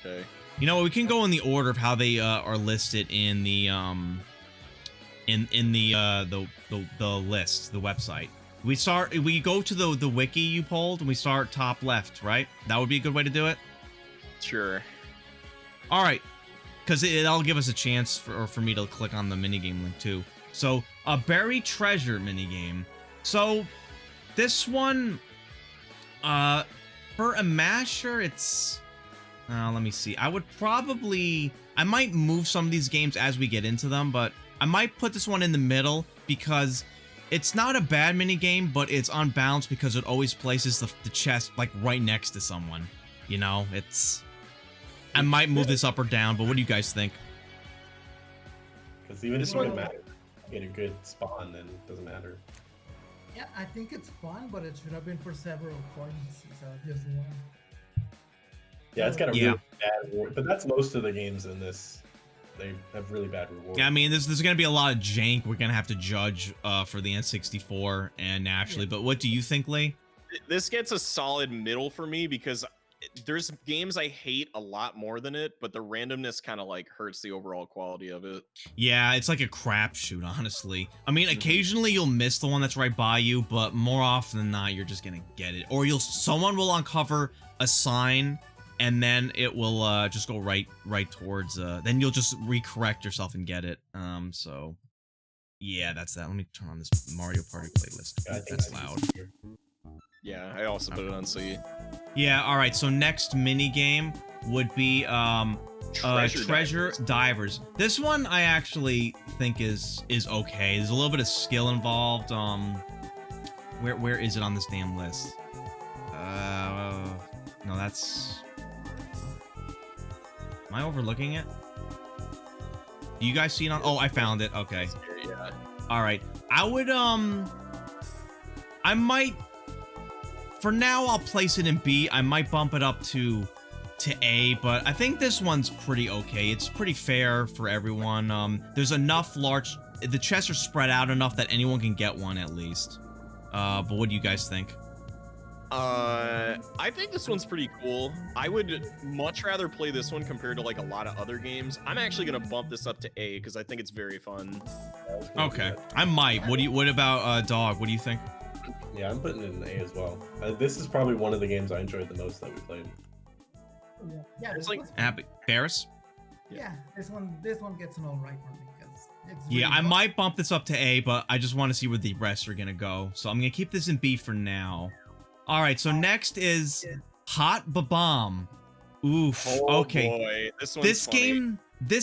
Okay. You know, we can go in the order of how they are listed in the list, the website. We go to the wiki you pulled, and we start top left, right? That would be a good way to do it. Sure. All right, because it'll give us a chance for me to click on the minigame link too. So a buried treasure minigame. So this one, for a masher, it's. Let me see. I might move some of these games as we get into them, but I might put this one in the middle because it's not a bad minigame, but it's unbalanced because it always places the chest like right next to someone. You know, I might move this up or down, but what do you guys think? Because even if you get a good spawn, then it doesn't matter. Yeah, I think it's fun, but it should have been for several points instead of just one. Yeah, it's got a really bad reward, but that's most of the games in this. They have really bad rewards. Yeah, I mean, there's going to be a lot of jank we're going to have to judge for the N64 and naturally. But what do you think, Lee? This gets a solid middle for me because there's games I hate a lot more than it, but the randomness kind of like hurts the overall quality of it. Yeah, it's like a crapshoot, honestly. I mean, occasionally you'll miss the one that's right by you, but more often than not, you're just going to get it. Or someone will uncover a sign, and then it will just go right towards then you'll just recorrect yourself and get it. So yeah, that's that. Let me turn on this Mario Party playlist. I think that's loud. Yeah, I also put it on C. Yeah, all right. So next mini game would be Treasure Divers. This one I actually think is okay. There's a little bit of skill involved. Where is it on this damn list? No, that's. Am I overlooking it? Do you guys see it on? Oh, I found it. Okay. Yeah. All right. I would I might. For now, I'll place it in B. I might bump it up to A, but I think this one's pretty okay. It's pretty fair for everyone. There's enough the chests are spread out enough that anyone can get one at least. But what do you guys think? I think this one's pretty cool. I would much rather play this one compared to like a lot of other games. I'm actually gonna bump this up to A because I think it's very fun. Okay, I might. What about Dog? What do you think? Yeah, I'm putting it in A as well. This is probably one of the games I enjoyed the most that we played. Yeah, it's like Happy Ferris. Yeah, this one gets an alright one because it's Yeah, really I fun. might bump this up to A, but I just want to see where the rest are gonna go. So I'm gonna keep this in B for now. All right, so next is Hot Babam. Oof. Oh, okay. Boy. This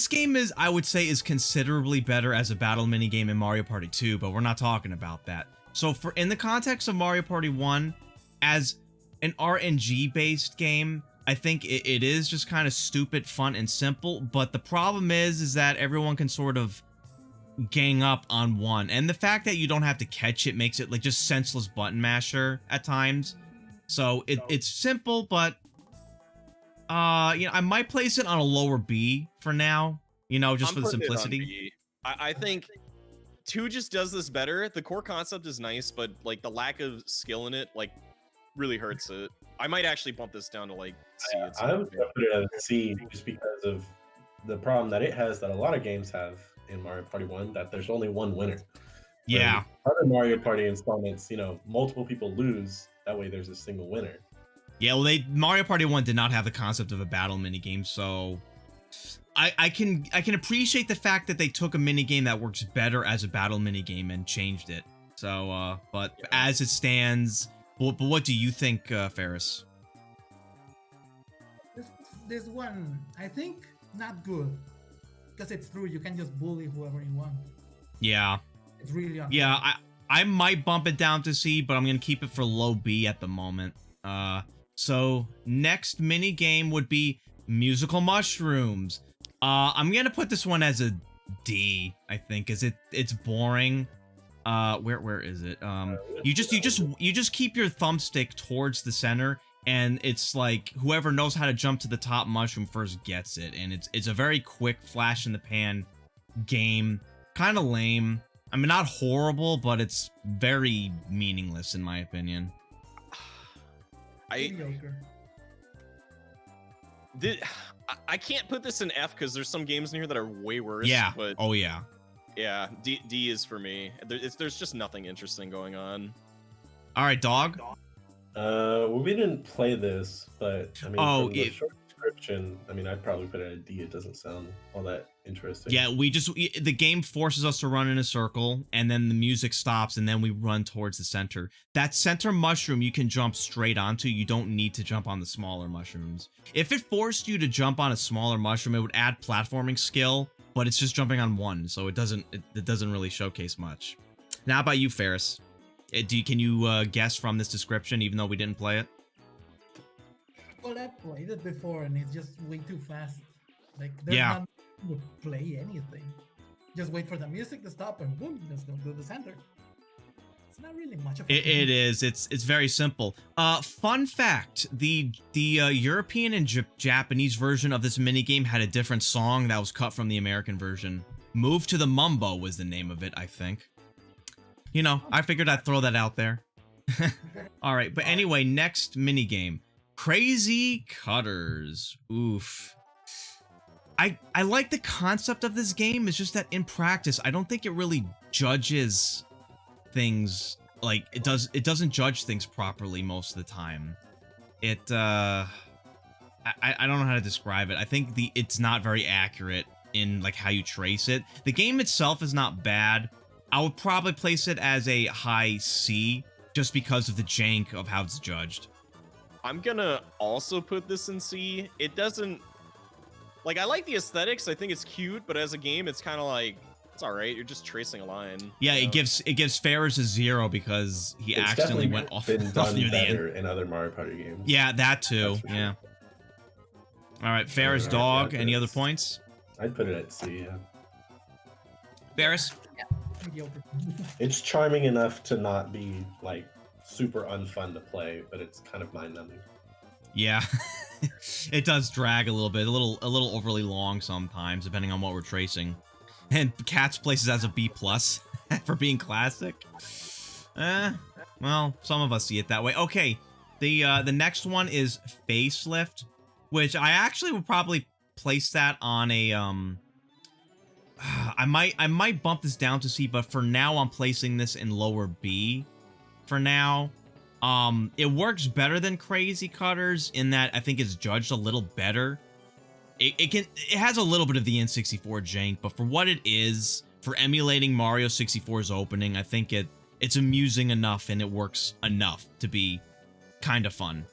game is, I would say, is considerably better as a battle minigame in Mario Party 2, but we're not talking about that. So in the context of Mario Party 1, as an RNG based game, I think it is just kind of stupid, fun, and simple. But the problem is that everyone can sort of gang up on one, and the fact that you don't have to catch it makes it like just senseless button masher at times. So it's simple, but you know, I might place it on a lower B for now, you know, just for the simplicity. I think 2 just does this better. The core concept is nice, but like the lack of skill in it like really hurts it. I might actually bump this down to like C. I would put it at C just because of the problem that it has that a lot of games have in Mario Party 1, that there's only one winner. Yeah. Other Mario Party installments, you know, multiple people lose. That way there's a single winner. Yeah, well, Mario Party 1 did not have the concept of a battle minigame, so I can appreciate the fact that they took a minigame that works better as a battle minigame and changed it. So, but yeah. As it stands, but what do you think, Ferris? This one, I think, not good. Because it's true, you can just bully whoever you want. Yeah. It's really unfair. Yeah, I might bump it down to C, but I'm going to keep it for low B at the moment. So next mini game would be Musical Mushrooms. I'm going to put this one as a D, I think, cuz it's boring. Where is it? You just keep your thumbstick towards the center, and it's like whoever knows how to jump to the top mushroom first gets it, and it's a very quick flash in the pan game. Kind of lame. I mean, not horrible, but it's very meaningless in my opinion. I can't put this in F because there's some games in here that are way worse. Yeah. But Oh yeah. yeah, D is for me. There's just nothing interesting going on. All right, dog. Well, we didn't play this, but I mean, Oh, from the short description, I mean, I'd probably put it at a D. It doesn't sound all that interesting. Yeah, the game forces us to run in a circle, and then the music stops, and then we run towards the center. That center mushroom you can jump straight onto. You don't need to jump on the smaller mushrooms. If it forced you to jump on a smaller mushroom, it would add platforming skill, but it's just jumping on one, so it doesn't really showcase much. Now, how about you, Ferris? Can you guess from this description, even though we didn't play it? Well, I played it before, and it's just way too fast. Like, there's Yeah. not to play anything. Just wait for the music to stop, and boom, let's go to the center. It's not really much of a It is. It's very simple. Fun fact: the European and Japanese version of this minigame had a different song that was cut from the American version. "Move to the Mumbo" was the name of it, I think. You know, I figured I'd throw that out there. All right, but anyway, next minigame. Crazy Cutters. Oof. I like the concept of this game. It's just that in practice, I don't think it really judges things like it doesn't judge things properly most of the time. I don't know how to describe it. I think it's not very accurate in like how you trace it. The game itself is not bad. I would probably place it as a high C just because of the jank of how it's judged. I'm gonna also put this in C. It doesn't like I like the aesthetics. I think it's cute, but as a game, it's kind of like it's all right. You're just tracing a line. Yeah, you know? it gives Ferris a 0 because he It's accidentally definitely went off been done near the end. better in other Mario Party games. Yeah, that too. That's for sure. Yeah. All right, Ferris, Alright, dog. yeah, Any other that's- points? I'd put it at C. Yeah. Ferris. mediocre. It's charming enough to not be like super unfun to play, but it's kind of mind-numbing. Yeah, it does drag a little bit, a little overly long sometimes, depending on what we're tracing. And Cat's places as a B+ for being classic. Well, some of us see it that way. Okay, the next one is Facelift, which I actually would probably place that on a I might bump this down to C, but for now I'm placing this in lower B. For now, it works better than Crazy Cutters in that I think it's judged a little better. It has a little bit of the N64 jank, but for what it is, for emulating Mario 64's opening, I think it's amusing enough and it works enough to be kind of fun.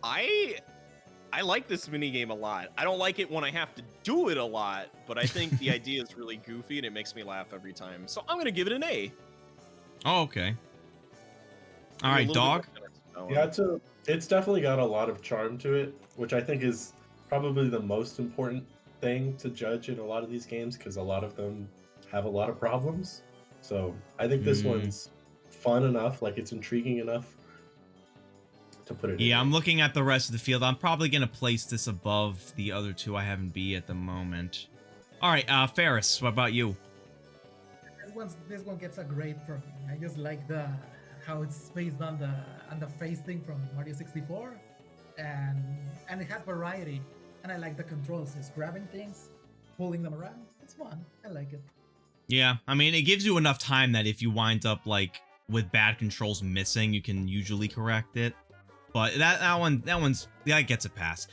I like this minigame a lot. I don't like it when I have to do it a lot, but I think the idea is really goofy and it makes me laugh every time. So I'm gonna give it an A. Oh, okay. All A right, little dog. bit better. Yeah, it's definitely got a lot of charm to it, which I think is probably the most important thing to judge in a lot of these games, because a lot of them have a lot of problems. So I think this one's fun enough, like it's intriguing enough to put it in. Yeah, I'm looking at the rest of the field. I'm probably going to place this above the other two I have in B at the moment. All right, Ferris, what about you? This one gets a grade from me. I just like how it's based on the face thing from Mario 64, and it has variety, and I like the controls. It's grabbing things, pulling them around. It's fun. I like it. Yeah, I mean, it gives you enough time that if you wind up like with bad controls missing, you can usually correct it. But that gets a pass.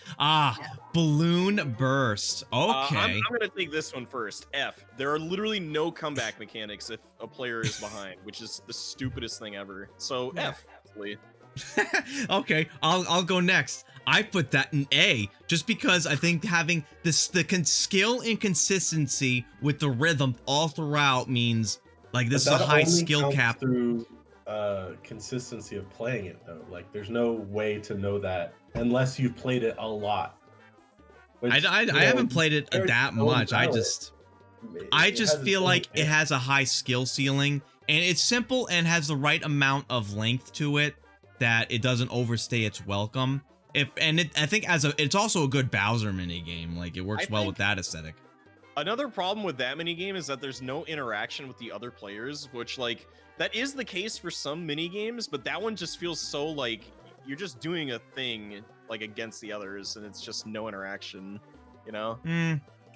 Balloon Burst. Okay. I'm gonna take this one first. F. There are literally no comeback mechanics if a player is behind, which is the stupidest thing ever. So F. Absolutely. Okay, I'll go next. I put that in A just because I think having the skill and consistency with the rhythm all throughout means like this is a high skill cap. Through consistency of playing it though, like there's no way to know that unless you've played it a lot. Which, I haven't played it that much. I just feel like it has a high skill ceiling and it's simple and has the right amount of length to it that it doesn't overstay its welcome. I think it's also a good Bowser minigame. Like it works well with that aesthetic. Another problem with that minigame is that there's no interaction with the other players, which like that is the case for some minigames, but that one just feels so like you're just doing a thing like against the others, and it's just no interaction, you know?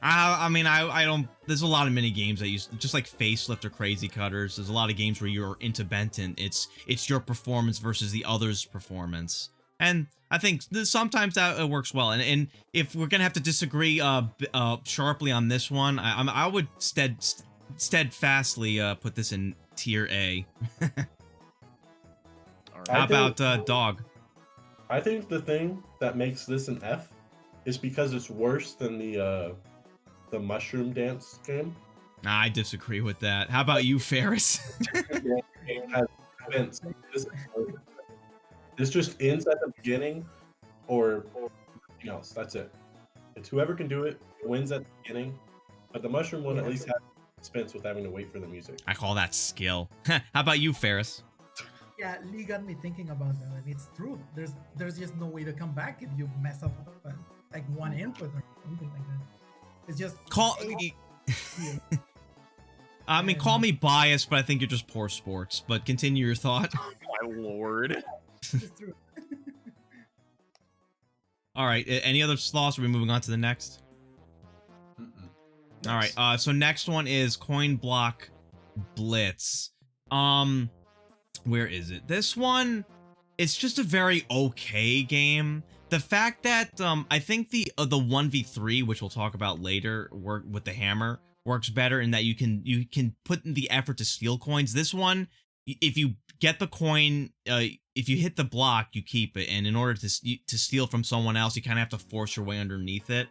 I mean, I don't. There's a lot of mini games that use just like Facelift or Crazy Cutters. There's a lot of games where you're into Benton. It's your performance versus the other's performance, and I think sometimes that works well. And if we're gonna have to disagree sharply on this one, I would steadfastly put this in tier A. How about Dog? I think the thing that makes this an F is because it's worse than the Mushroom Dance game. I disagree with that. How about you, Ferris? Has events. This just ends at the beginning, or anything else. That's it. It's whoever can do it wins at the beginning. But the Mushroom one at least has suspense with having to wait for the music. I call that skill. How about you, Ferris? Yeah, Lee got me thinking about that, and it's true. There's just no way to come back if you mess up like one input or something like that. It's just I mean, call me biased, but I think you're just poor sports. But continue your thought. My lord. It's true. All right. Any other thoughts? Are we moving on to the next? All right. So next one is Coinblock Blitz. Where is it? This one, it's just a very okay game. The fact that I think the 1v3, which we'll talk about later, work with the hammer, works better in that you can put in the effort to steal coins. This one, if you get the coin, if you hit the block, you keep it, and in order to steal from someone else, you kind of have to force your way underneath it.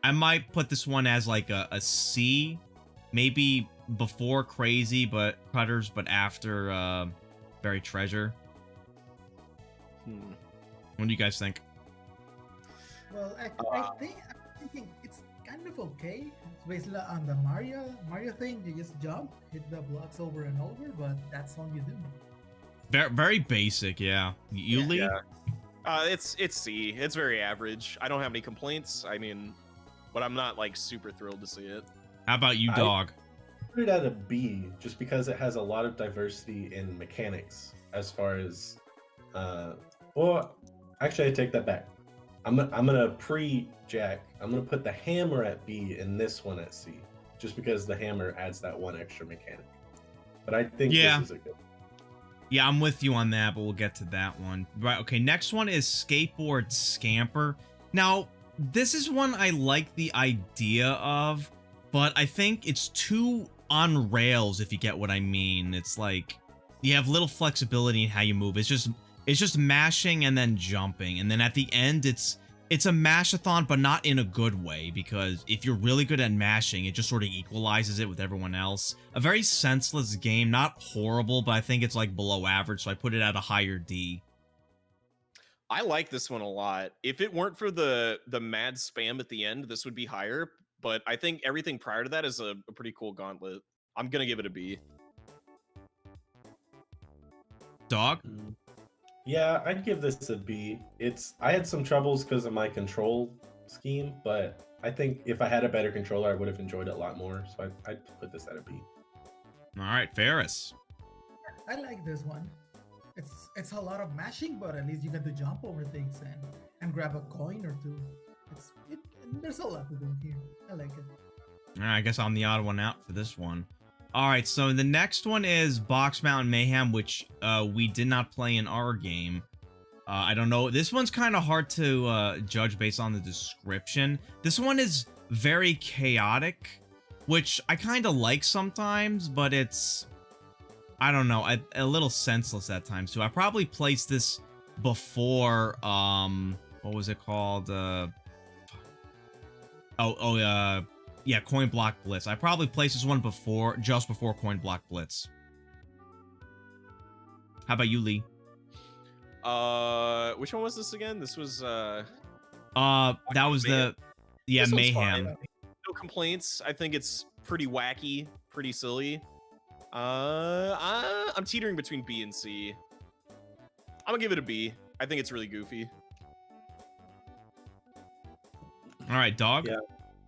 I might put this one as like a C, maybe before Crazy but Cutters, but after Buried Treasure. What do you guys think? Well, I'm thinking it's kind of okay. It's basically on the Mario thing. You just jump, hit the blocks over and over, but that's all you do. Very basic, yeah. You, Lee? Yeah. It's C. It's very average. I don't have any complaints. I mean, but I'm not like super thrilled to see it. How about you, Dog? Put it at a B just because it has a lot of diversity in mechanics as far as well, actually I take that back. I'm gonna pre-Jack. I'm gonna put the hammer at B and this one at C, just because the hammer adds that one extra mechanic. But I think this is a good. Yeah, I'm with you on that, but we'll get to that one. Right, okay, next one is Skateboard Scamper. Now, this is one I like the idea of, but I think it's too on rails, if you get what I mean. It's like you have little flexibility in how you move. It's just mashing and then jumping, and then at the end it's a mash-a-thon, but not in a good way, because if you're really good at mashing, it just sort of equalizes it with everyone else. A very senseless game, not horrible, but I think it's like below average, so I put it at a higher D. I like this one a lot. If it weren't for the mad spam at the end, this would be higher, but I think everything prior to that is a pretty cool gauntlet. I'm gonna give it a B. Dog? Yeah, I'd give this a B. I had some troubles because of my control scheme, but I think if I had a better controller, I would have enjoyed it a lot more. So I'd put this at a B. All right, Ferris. I like this one. It's a lot of mashing, but at least you get to jump over things and grab a coin or two. There's a lot to do here. I like it. All right, I guess I'm the odd one out for this one. All right, so the next one is Mount Mayhem, which we did not play in our game. I don't know. This one's kind of hard to judge based on the description. This one is very chaotic, which I kind of like sometimes, but it's, I don't know, a little senseless at times too. I probably placed this before, what was it called? Yeah, Coinblock Blitz. I probably placed this one just before Coinblock Blitz. How about you, Lee? Which one was this again? This was that was Mayhem. This one's Mayhem. fine. No complaints. I think it's pretty wacky, pretty silly. I'm teetering between B and C. I'm gonna give it a B. I think it's really goofy. All right, Dog.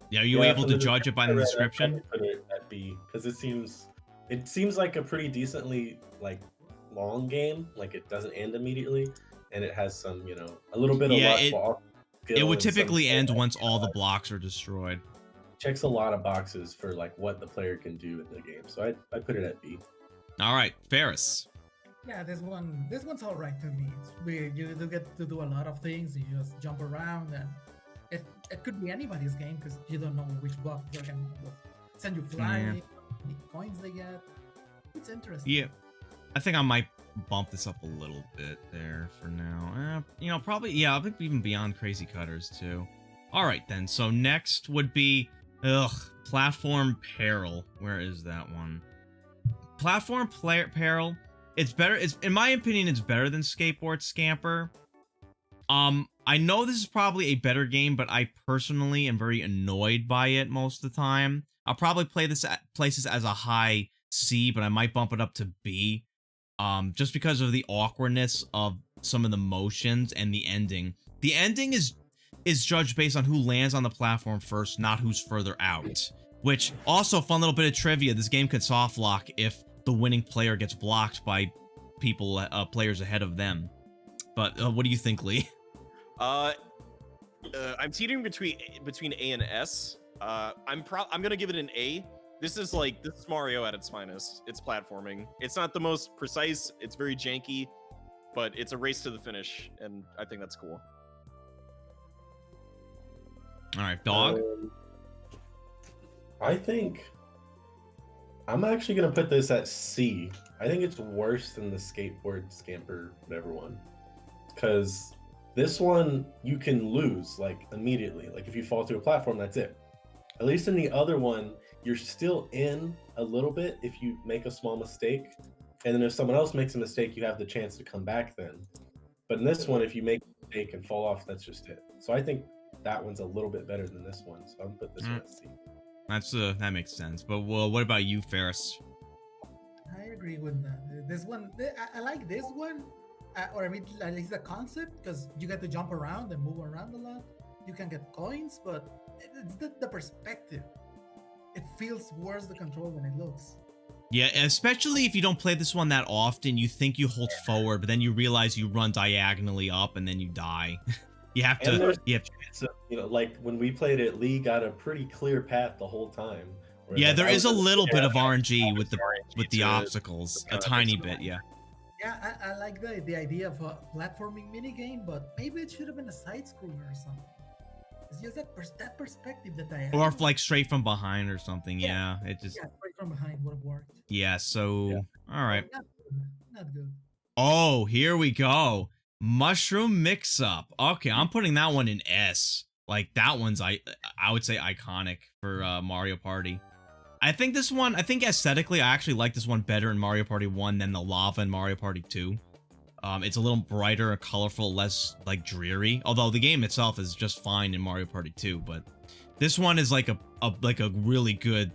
Yeah, are you able to judge it by the description? I'd put it at B because it seems like a pretty decently like long game. Like it doesn't end immediately, and it has some, you know, a little bit of Yeah, luck. it skill would and some typically end skill. once all the blocks are destroyed. Checks a lot of boxes for like what the player can do in the game. So I put it at B. All right, Ferris. Yeah, this one's all right to me. You do get to do a lot of things. You just jump around, and it could be anybody's game because you don't know which block they're gonna send you flying, how many coins they get. It's interesting. Yeah, I think I might bump this up a little bit there for now. You know, probably, yeah, I think even beyond Crazy Cutters too. All right then, so next would be Platform Peril. Where is that one? Platform Peril. It's better. It's, in my opinion, it's better than Skateboard Scamper. I know this is probably a better game, but I personally am very annoyed by it most of the time. I'll probably place this as a high C, but I might bump it up to B. Just because of the awkwardness of some of the motions and the ending. The ending is judged based on who lands on the platform first, not who's further out. Which, also, fun little bit of trivia, this game could soft lock if the winning player gets blocked by players ahead of them. But what do you think, Lee? I'm teetering between A and S. I'm gonna give it an A. This is Mario at its finest. It's platforming. It's not the most precise. It's very janky, but it's a race to the finish, and I think that's cool. All right, Dog. I think I'm actually gonna put this at C. I think it's worse than the Skateboard Scamper whatever one, because this one you can lose like immediately. Like if you fall to a platform, that's it. At least in the other one, you're still in a little bit if you make a small mistake, and then if someone else makes a mistake, you have the chance to come back then. But in this one, if you make a mistake and fall off, that's just it. So I think that one's a little bit better than this one. So I'm gonna put this one at C. That makes sense. But well, what about you, Ferris? I agree with that. This one, I like this one, or I mean, at least the concept, because you get to jump around and move around a lot. You can get coins, but it's the perspective. It feels worse the control than it looks. Yeah, especially if you don't play this one that often. You think you hold forward, but then you realize you run diagonally up, and then you die. You have to. So, you know, like when we played it, Lee got a pretty clear path the whole time. Yeah, there is a little bit of RNG with the obstacles, a tiny bit, yeah. Yeah, I like the idea of a platforming minigame, but maybe it should have been a side scroller or something. It's just that perspective that I have. Or like straight from behind or something, yeah. It just straight from behind would have worked. Yeah, so all right. Not good. Oh, here we go. Mushroom Mix-Up. Okay, I'm putting that one in S. Like that one's I would say iconic for Mario Party. I think aesthetically I actually like this one better in Mario Party 1 than the lava in Mario Party 2. It's a little brighter, colorful, less like dreary. Although the game itself is just fine in Mario Party 2, but this one is like a really good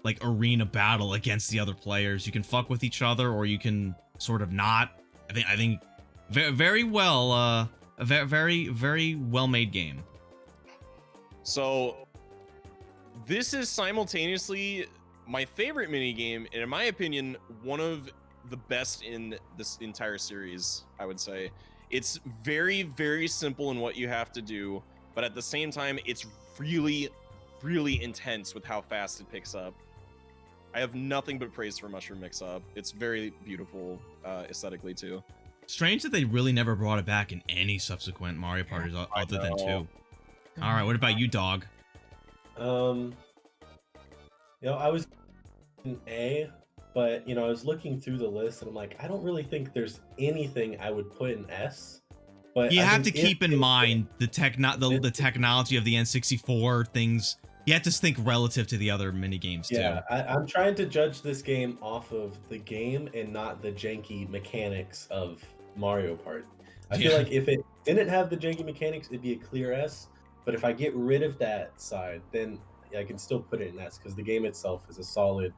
like arena battle against the other players. You can fuck with each other or you can sort of not. I think very well a very well made game. So this is simultaneously my favorite minigame, and in my opinion, one of the best in this entire series, I would say. It's very, very simple in what you have to do, but at the same time, it's really, really intense with how fast it picks up. I have nothing but praise for Mushroom Mix-Up. It's very beautiful aesthetically, too. Strange that they really never brought it back in any subsequent Mario Parties other than 2. All right, what about you, Dog? You know, I was in A, but you know, I was looking through the list and I'm like, I don't really think there's anything I would put in S. But you have to keep in mind the technology of the N64 things. You have to think relative to the other mini games too. Yeah, I'm trying to judge this game off of the game and not the janky mechanics of Mario Party. I feel like if it didn't have the janky mechanics, it'd be a clear S. But if I get rid of that side, then I can still put it in S because the game itself is a solid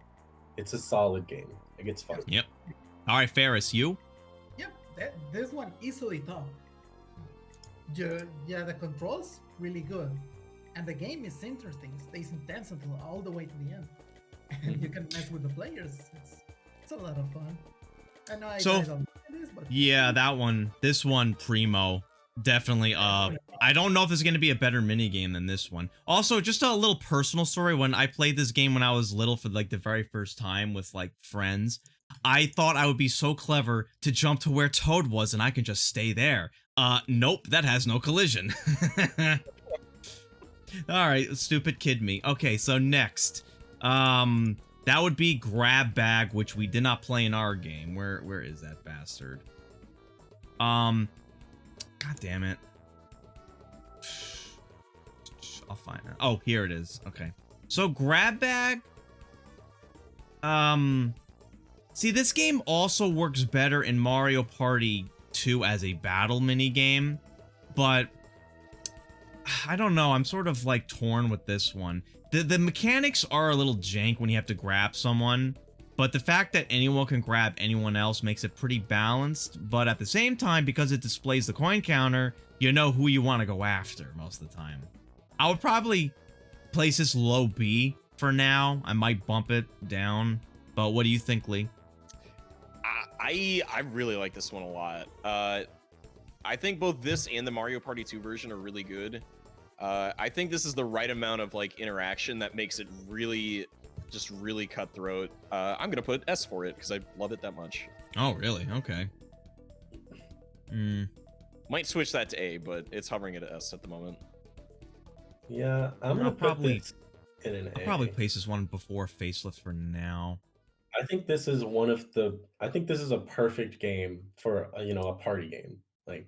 game. It gets fun. Yep. All right, Ferris, you? Yep, this one easily top. Yeah, the controls really good, and the game is interesting. It stays intense until all the way to the end, and you can mess with the players. It's a lot of fun. I know I guys don't like this, but Yeah, that one. This one, primo. Definitely. I don't know if there's going to be a better minigame than this one. Also, just a little personal story. When I played this game when I was little for like the very first time with like friends, I thought I would be so clever to jump to where Toad was and I can just stay there. Nope, that has no collision. Alright, stupid kid me. Okay, so next. That would be Grab Bag, which we did not play in our game. Where is that bastard? God damn it. I'll find it. Oh, here it is. Okay. So Grab Bag. See, this game also works better in Mario Party 2 as a battle minigame, but I don't know. I'm sort of like torn with this one. The mechanics are a little jank when you have to grab someone, but the fact that anyone can grab anyone else makes it pretty balanced. But at the same time, because it displays the coin counter, you know who you want to go after most of the time. I would probably place this low B for now. I might bump it down, but what do you think, Lee? I really like this one a lot. I think both this and the Mario Party 2 version are really good. I think this is the right amount of like interaction that makes it really, just really cutthroat. I'm gonna put S for it because I love it that much. Oh, really? Okay. Might switch that to A, but it's hovering at S at the moment. Yeah, I'm gonna probably put this in an A. I'll probably place this one before Facelift for now. I think this is one of the. I think this is a perfect game for a party game. Like,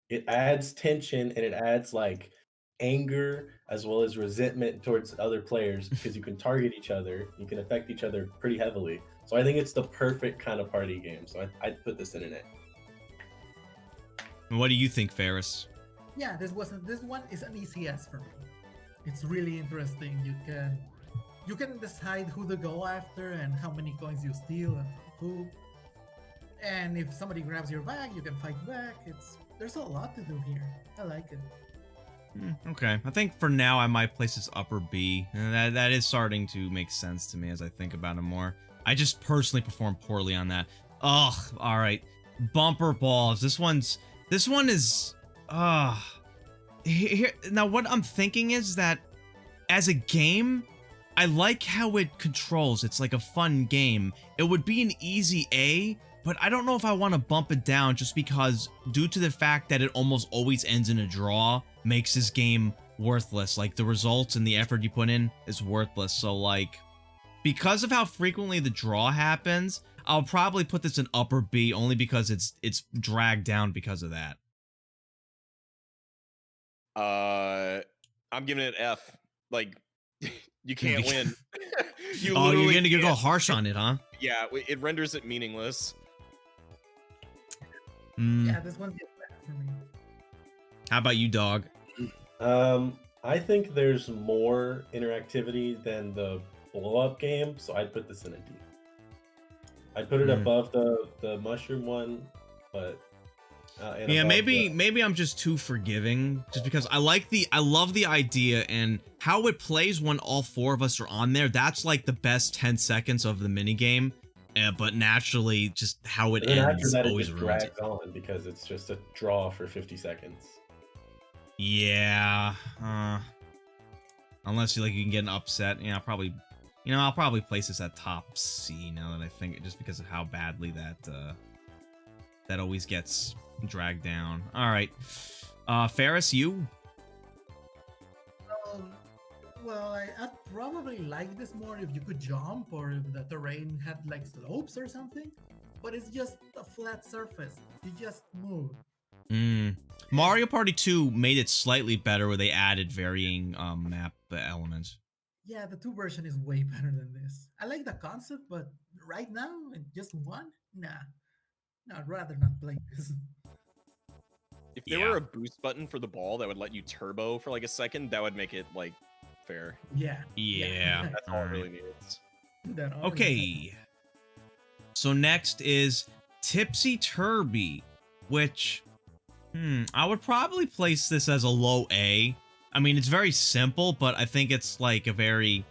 it adds tension and it adds like anger as well as resentment towards other players because you can target each other, you can affect each other pretty heavily. So I think it's the perfect kind of party game. So I'd put this in an A. What do you think, Ferris? yeah, this one is an easy S for me. It's really interesting. You can decide who to go after and how many coins you steal and from who. And if somebody grabs your bag, you can fight back. There's a lot to do here. I like it. Okay, I think for now I might place this upper B. That is starting to make sense to me as I think about it more. I just personally performed poorly on that. Ugh, alright. Bumper balls. This one is here now what I'm thinking is that as a game, I like how it controls. It's like a fun game. It would be an easy A, but I don't know if I want to bump it down just because due to the fact that it almost always ends in a draw makes this game worthless. Like the results and the effort you put in is worthless. So like, because of how frequently the draw happens, I'll probably put this in upper B only because it's dragged down because of that. I'm giving it F. Like, you can't win. You're gonna go harsh on it, huh? Yeah, it renders it meaningless. Yeah, this one gets better for me. How about you, dog? I think there's more interactivity than the blow-up game, so I'd put this in a D. I'd put it above the mushroom one, but yeah, maybe I'm just too forgiving, just because I love the idea and how it plays when all four of us are on there. That's like the best 10 seconds of the minigame. But naturally, just how it ends always ruins it. On because it's just a draw for 50 seconds. Yeah. Unless you can get an upset. Yeah, I'll probably place this at top C now that I think it, just because of how badly that always gets dragged down. All right. Ferris, you? Well, I'd probably like this more if you could jump or if the terrain had like slopes or something. But it's just a flat surface. You just move. Mario Party 2 made it slightly better where they added varying map elements. Yeah, the 2 version is way better than this. I like the concept, but right now, just one? Nah. No, I'd rather not play this. If there were a boost button for the ball that would let you turbo for like a second, that would make it like fair. Yeah. That's all it really needs. Okay. So next is Tipsy Turby, which I would probably place this as a low A. I mean, it's very simple, but I think it's like a very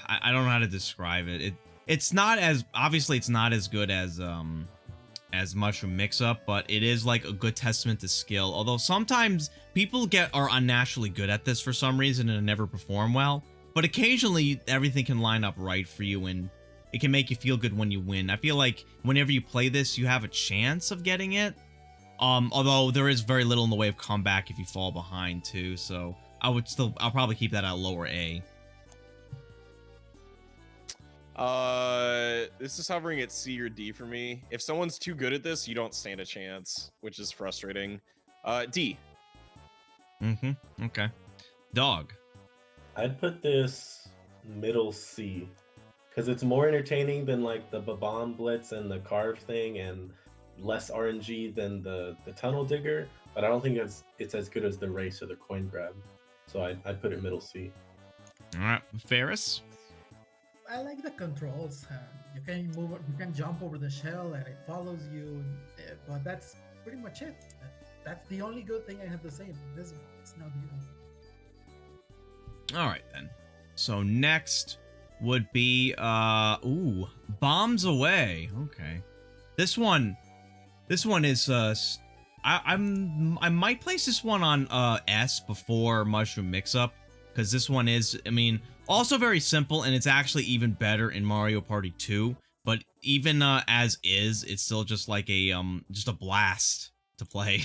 I don't know how to describe it. It's not as obviously it's not as good as as Mushroom Mix-Up, but it is like a good testament to skill. Although sometimes people are unnaturally good at this for some reason and never perform well. But occasionally everything can line up right for you and it can make you feel good when you win. I feel like whenever you play this, you have a chance of getting it. Although there is very little in the way of comeback if you fall behind too. So I'll probably keep that at lower A. This is hovering at C or D for me. If someone's too good at this, you don't stand a chance, which is frustrating. D. Okay. Dog. I'd put this middle C, because it's more entertaining than like the Babam Blitz and the Carve thing, and less RNG than the Tunnel Digger, but I don't think it's as good as the Race or the Coin Grab. So I'd put it middle C. All right, Ferris. I like the controls. You can move, you can jump over the shell, and it follows you. But that's pretty much it. That's the only good thing I have to say about this one. It's not beautiful. All right then. So next would be Bombs Away. Okay. This one is I might place this one on S before Mushroom Mix-Up, because this one is, I mean, also very simple, and it's actually even better in Mario Party 2. But even as is, it's still just like a blast to play.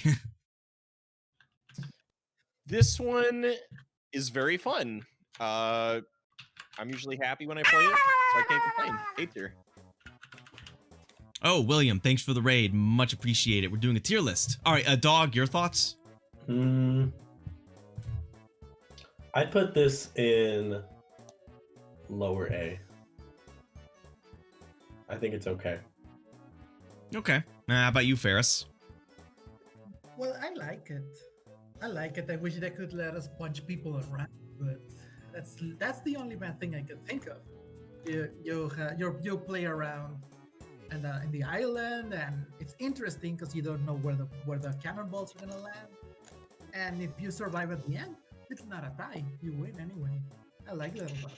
This one is very fun. I'm usually happy when I play it, so I can't complain. A tier. Oh, William, thanks for the raid. Much appreciated. We're doing a tier list. All right, Dog, your thoughts? I'd put this in lower A. I think it's okay. Okay. How about you, Ferris? Well, I like it. I like it. I wish they could let us punch people around, but that's the only bad thing I could think of. You play around and in the island, and it's interesting because you don't know where the cannonballs are gonna land. And if you survive at the end, it's not a tie. You win anyway. I like that a lot.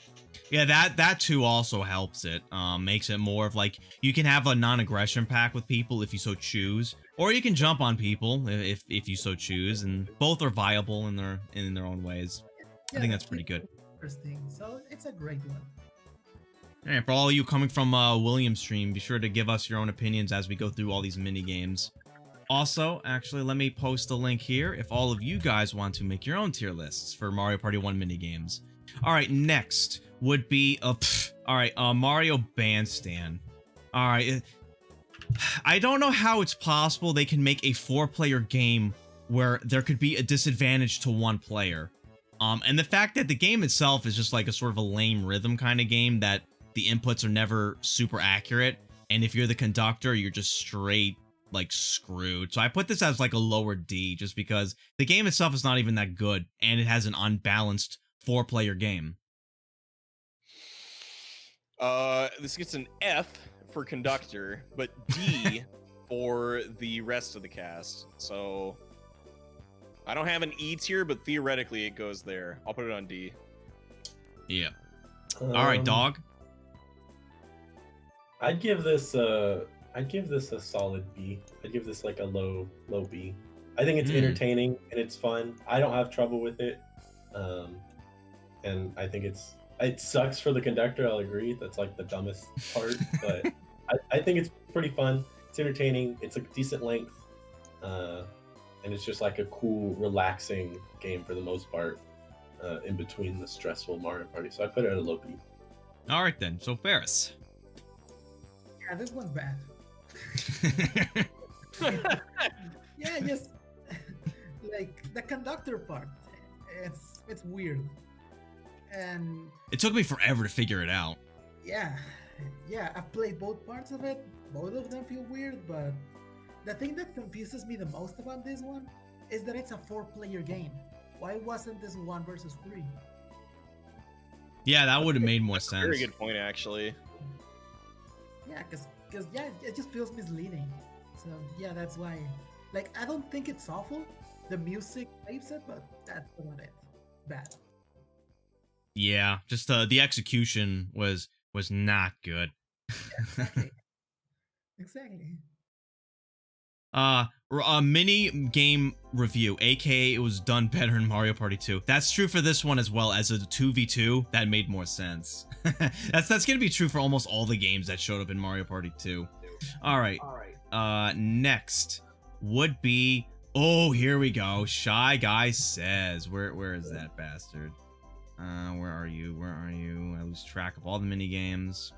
Yeah, that too also helps it. Makes it more of like, you can have a non-aggression pack with people if you so choose, or you can jump on people if you so choose, and both are viable in their own ways. Yeah, I think that's pretty good. Interesting. So it's a great one. All right, for all of you coming from William's stream, be sure to give us your own opinions as we go through all these mini games. Also, actually, let me post a link here if all of you guys want to make your own tier lists for Mario Party 1 mini games. All right, next would be Mario Bandstand. All right, I don't know how it's possible they can make a 4-player game where there could be a disadvantage to 1 player. And the fact that the game itself is just like a sort of a lame rhythm kind of game that the inputs are never super accurate, and if you're the conductor, you're just straight like screwed. So I put this as like a lower D, just because the game itself is not even that good, and it has an unbalanced 4-player game. This gets an F for conductor, but D for the rest of the cast. So I don't have an E tier, but theoretically it goes there. I'll put it on D. Yeah. All right, Dog. I'd give this a solid B. I'd give this like a low B. I think it's entertaining and it's fun. I don't have trouble with it. And I think it sucks for the conductor, I'll agree. That's like the dumbest part, but I think it's pretty fun. It's entertaining. It's a decent length. And it's just like a cool, relaxing game for the most part, in between the stressful Mario Party. So I put it at a low B. All right then. So Ferris. Yeah, this one's bad. Yeah, just like the conductor part. It's weird. And it took me forever to figure it out. Yeah, I've played both parts of it. Both of them feel weird, but the thing that confuses me the most about this one is that it's a 4-player game. Why wasn't this 1 versus 3? Yeah, that would have made more sense. Very good point, actually. Yeah, because it just feels misleading. So yeah, that's why. Like, I don't think it's awful. The music saves it, but that's about it. Bad. Yeah, just the execution was not good. Yeah, exactly. Exactly. A mini game review, aka it was done better in Mario Party 2. That's true for this one as well. As a 2v2, that made more sense. that's gonna be true for almost all the games that showed up in Mario Party 2. All right. Next would be, oh, here we go. Shy Guy Says. Where is that bastard? Where are you? I lose track of all the mini games.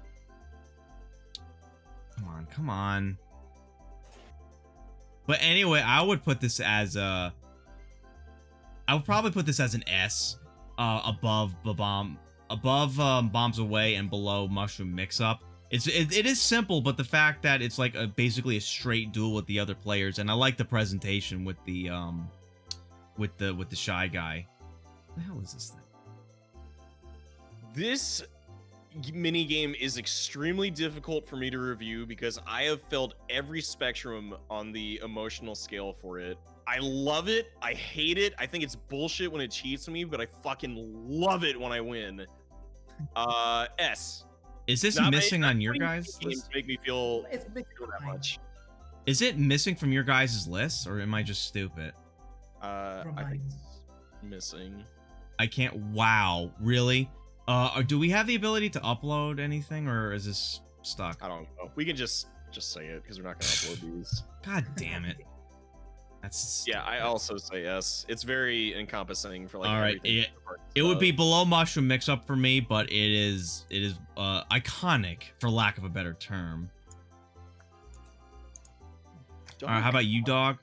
Come on. But anyway, I would put this as I would probably put this as an S, above Bombs Away and below Mushroom Mix Up. It is simple, but the fact that it's like basically a straight duel with the other players, and I like the presentation with the Shy Guy. What the hell is this thing? This mini game is extremely difficult for me to review because I have felt every spectrum on the emotional scale for it. I love it. I hate it. I think it's bullshit when it cheats me, but I fucking love it when I win. S. Is this missing on your guys' list? Make me feel It's big that much. Is it missing from your guys' list, or am I just stupid? I think it's missing. I can't. Wow, really? Do we have the ability to upload anything, or is this stuck? I don't know. We can just say it because we're not gonna upload these. God damn it. That's Yeah, I also say yes. It's very encompassing for like. all right. everything. It would be below Mushroom Mix Up for me, but it is iconic for lack of a better term. All right, how about you, dog?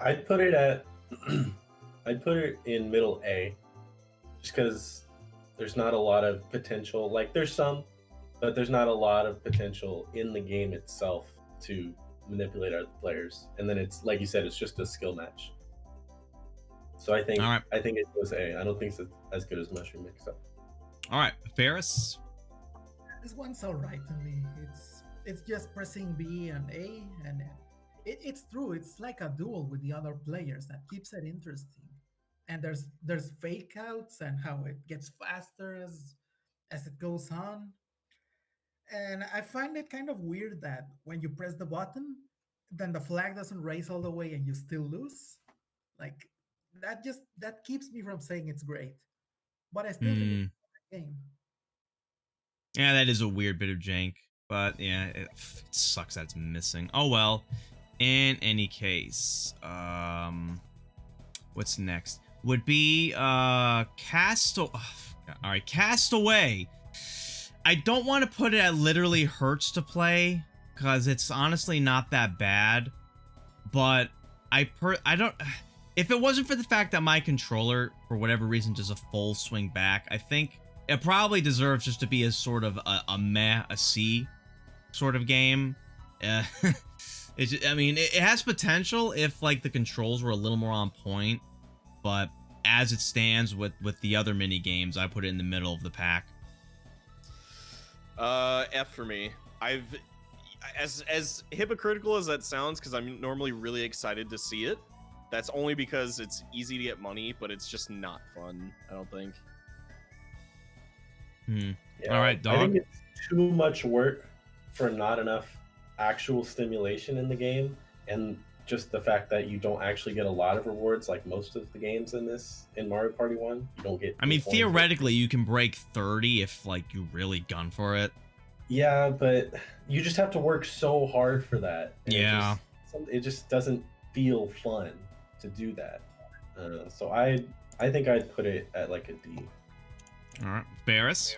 I'd put it at I'd put it in middle A, just because there's not a lot of potential. Like there's some, but there's not a lot of potential in the game itself to manipulate other players. And then it's like you said, it's just a skill match. So I think I think it was A. I don't think it's as good as Mushroom Mix Up. All right, Ferris. This one's alright to me. It's just pressing B and A, and it's true. It's like a duel with the other players that keeps it interesting. And there's fake outs and how it gets faster as it goes on. And I find it kind of weird that when you press the button, then the flag doesn't raise all the way and you still lose. Like that keeps me from saying it's great. But I still think it's a game. Yeah, that is a weird bit of jank, but yeah, it sucks that it's missing. Oh well. In any case, what's next? Would be Castaway. All right, Castaway. I don't want to put it at literally hurts to play because it's honestly not that bad, but I don't. If it wasn't for the fact that my controller, for whatever reason, does a full swing back, I think it probably deserves just to be a sort of a C sort of game. I mean, it has potential if like the controls were a little more on point, but as it stands with the other mini games, I put it in the middle of the pack. F for me. As hypocritical as that sounds, because I'm normally really excited to see it. That's only because it's easy to get money, but it's just not fun, I don't think. Yeah, all right, dog. I think it's too much work for not enough actual stimulation in the game, and just the fact that you don't actually get a lot of rewards like most of the games in Mario Party 1. You don't get. I mean, theoretically, you can break 30 if like you really gun for it. Yeah, but you just have to work so hard for that. Yeah. It just doesn't feel fun to do that. So I think I'd put it at like a D. All right, Barris.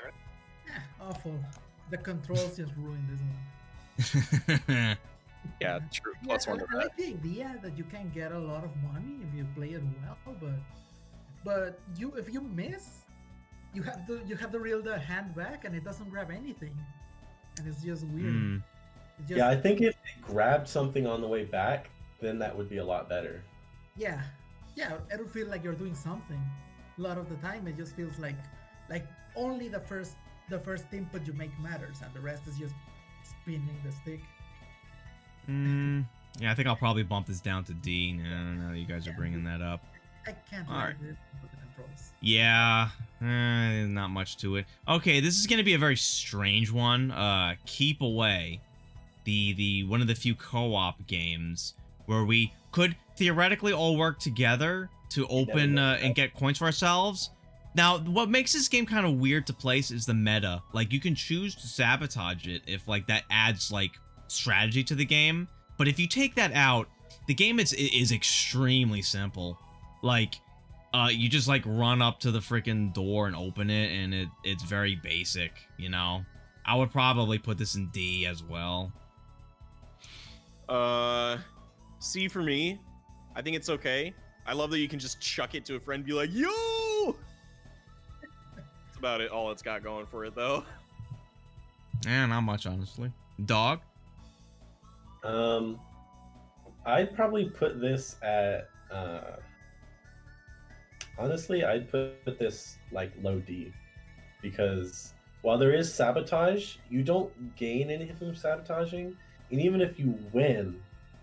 Awful. The controls just ruined this one. Yeah, true. Plus one of I that. like the idea that you can get a lot of money if you play it well, but if you miss, you have to reel the hand back, and it doesn't grab anything, and it's just weird. Yeah, I think if it grabbed something on the way back, then that would be a lot better. Yeah, it'll feel like you're doing something. A lot of the time, it just feels like only the first input you make matters, and the rest is just spinning the stick. Yeah, I think I'll probably bump this down to D. Now that you guys are bringing that up. I can't Alright. it with the controls. Yeah, not much to it. Okay, this is going to be a very strange one. Keep Away. the one of the few co-op games where we could theoretically all work together to open and get coins for ourselves. Now, what makes this game kind of weird to place is the meta. Like, you can choose to sabotage it if, like, that adds, like, strategy to the game. But if you take that out, the game is extremely simple. Like, you just, like, run up to the freaking door and open it, and it's very basic, you know? I would probably put this in D as well. C for me. I think it's okay. I love that you can just chuck it to a friend and be like, yo! That's about it. All it's got going for it, though. Not much, honestly. Dog? I'd probably put this at, honestly, I'd put this, like, low D. Because while there is sabotage, you don't gain anything from sabotaging. And even if you win,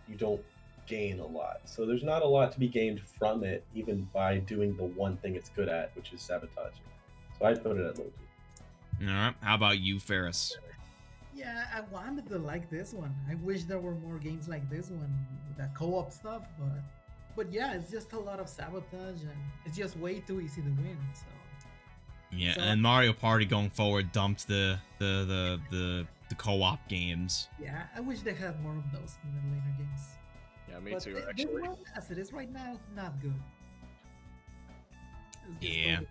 you don't gain a lot. So there's not a lot to be gained from it, even by doing the one thing it's good at, which is sabotaging. So I'd put it at low D. Alright, how about you, Ferris? Yeah, I wanted to like this one. I wish there were more games like this one, that co-op stuff, but yeah, it's just a lot of sabotage and it's just way too easy to win. So yeah, and Mario Party going forward dumped the co-op games. Yeah, I wish they had more of those in the later games. Yeah, me But too, this actually. one, as it is right now, not good. It's just Yeah. so-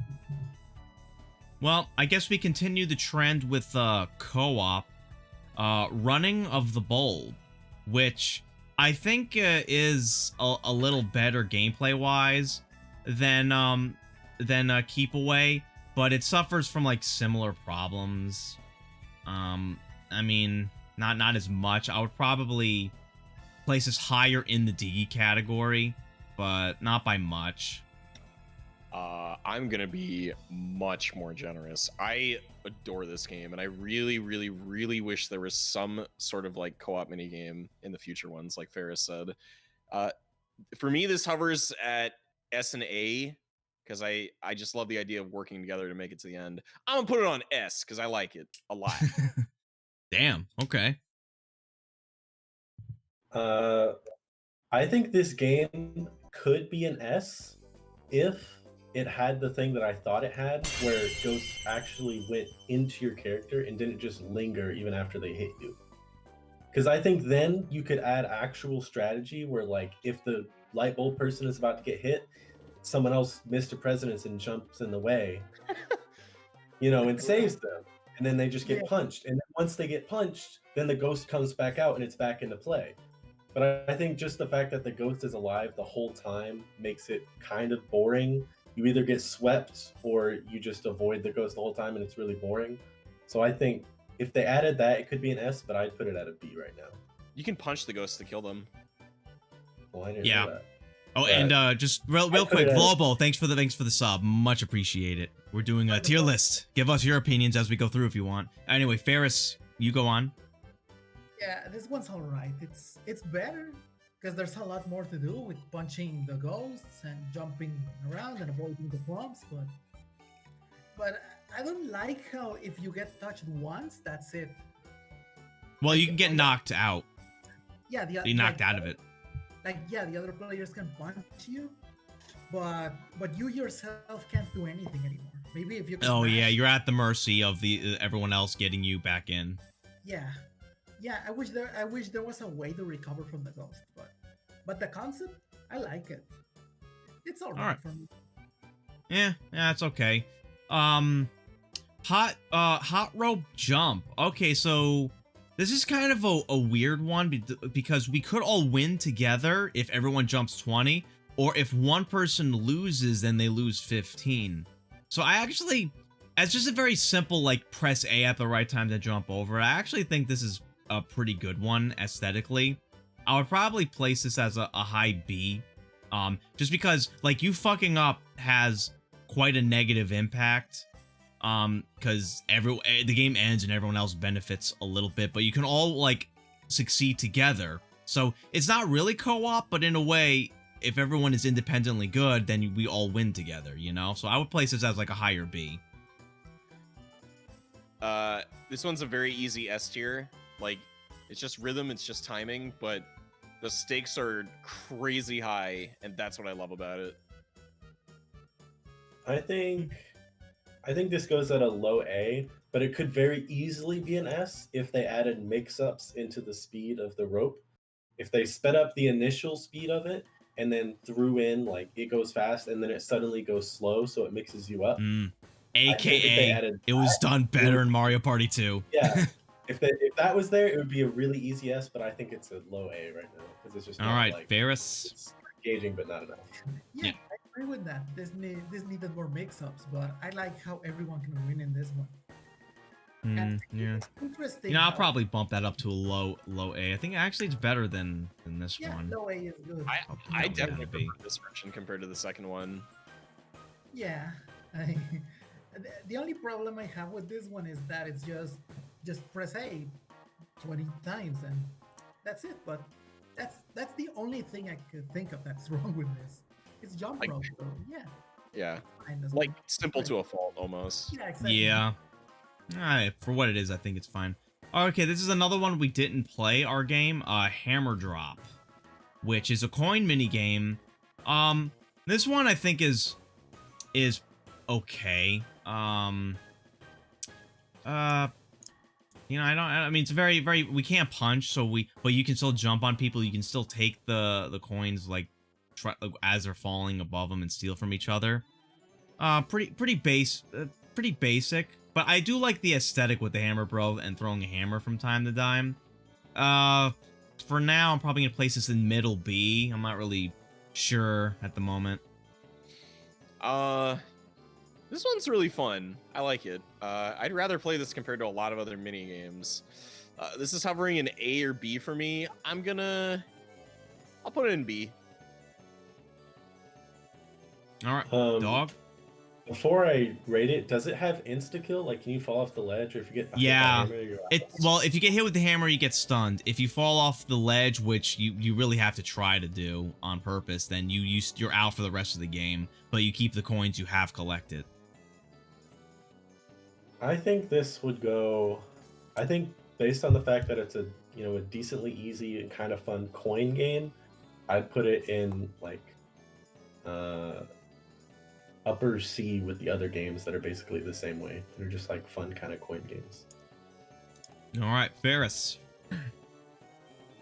Well, I guess we continue the trend with co-op. Running of the Bulb, which I think is a little better gameplay-wise than Keep Away, but it suffers from like similar problems. I mean, not as much. I would probably place this higher in the D category, but not by much. I'm gonna be much more generous. I adore this game, and I really, really, really wish there was some sort of like co-op minigame in the future ones, like Ferris said. For me, this hovers at S and A because I just love the idea of working together to make it to the end. I'm gonna put it on S because I like it a lot. Damn. Okay. I think this game could be an S if it had the thing that I thought it had, where ghosts actually went into your character and didn't just linger even after they hit you. Because I think then you could add actual strategy where, like, if the light bulb person is about to get hit, someone else Mr. Presidents and jumps in the way, you know, and saves them. And then they just get punched. And then once they get punched, then the ghost comes back out and it's back into play. But I think just the fact that the ghost is alive the whole time makes it kind of boring. You either get swept or you just avoid the ghost the whole time and it's really boring. So I think if they added that, it could be an S, but I'd put it at a B right now. You can punch the ghosts to kill them. Well, I didn't Yeah. know that. Oh, But and just real put quick, it as- Vlobo, thanks for the sub. Much appreciated. We're doing a tier list. Give us your opinions as we go through if you want. Anyway, Ferris, you go on. Yeah, this one's alright. It's better because there's a lot more to do with punching the ghosts and jumping around and avoiding the bombs, but I don't like how if you get touched once, that's it. Well, you can get knocked out. Yeah, Be knocked out of it. Like, yeah, the other players can punch you, but you yourself can't do anything anymore. Maybe if you can Oh yeah, smash- you're at the mercy of the everyone else getting you back in. Yeah. I wish there was a way to recover from the ghost, but the concept, I like it. It's alright for me. Yeah, it's okay. Hot rope jump. Okay, so this is kind of a weird one because we could all win together if everyone jumps 20, or if one person loses, then they lose 15. So I actually, as just a very simple, like, press A at the right time to jump over, I actually think this is a pretty good one aesthetically. I would probably place this as a high B, just because, like, you fucking up has quite a negative impact, because the game ends and everyone else benefits a little bit, but you can all, like, succeed together. So it's not really co-op, but in a way, if everyone is independently good, then we all win together, you know? So I would place this as like a higher B. This one's a very easy S tier. Like, It's just rhythm, it's just timing, but the stakes are crazy high, and that's what I love about it. I think this goes at a low A, but it could very easily be an S if they added mix-ups into the speed of the rope. If they sped up the initial speed of it and then threw in like it goes fast and then it suddenly goes slow, so it mixes you up. AKA, it was done better in Mario Party 2. Yeah. If that was there, it would be a really easy S, but I think it's a low A right now because it's just all not, right, like, Ferris. it's engaging but not enough. Yeah, I agree with that. This needed more mix-ups, but I like how everyone can win in this one. Yeah. It's interesting. You know, I'll probably bump that up to a low A. I think actually it's better than this one. Low A is good. I definitely prefer this version compared to the second one. Yeah. The only problem I have with this one is that it's just press A 20 times and that's it. But that's the only thing I could think of that's wrong with this. It's jump rope, so yeah. Yeah. Fine, that's Like fine. simple to a fault almost. Yeah, exactly. Yeah. Alright, for what it is, I think it's fine. Okay, this is another one we didn't play, our game, Hammer Drop, which is a coin mini game. This one I think is okay. You know, I mean, it's very, we can't punch, but you can still jump on people. You can still take the coins, like, as they're falling above them and steal from each other. Pretty basic. But I do like the aesthetic with the hammer bro and throwing a hammer from time to time. For now, I'm probably gonna place this in middle B. I'm not really sure at the moment. This one's really fun. I like it. I'd rather play this compared to a lot of other mini games. This is hovering in A or B for me. I'll put it in B. All right, dog. Before I rate it, does it have insta kill? Like, can you fall off the ledge, or if you get Yeah. Hammer, Well, if you get hit with the hammer, you get stunned. If you fall off the ledge, which you really have to try to do on purpose, then you're out for the rest of the game. But you keep the coins you have collected. I think this would go. I think based on the fact that it's a decently easy and kind of fun coin game, I'd put it in like upper C with the other games that are basically the same way. They're just like fun kind of coin games. All right, Ferris.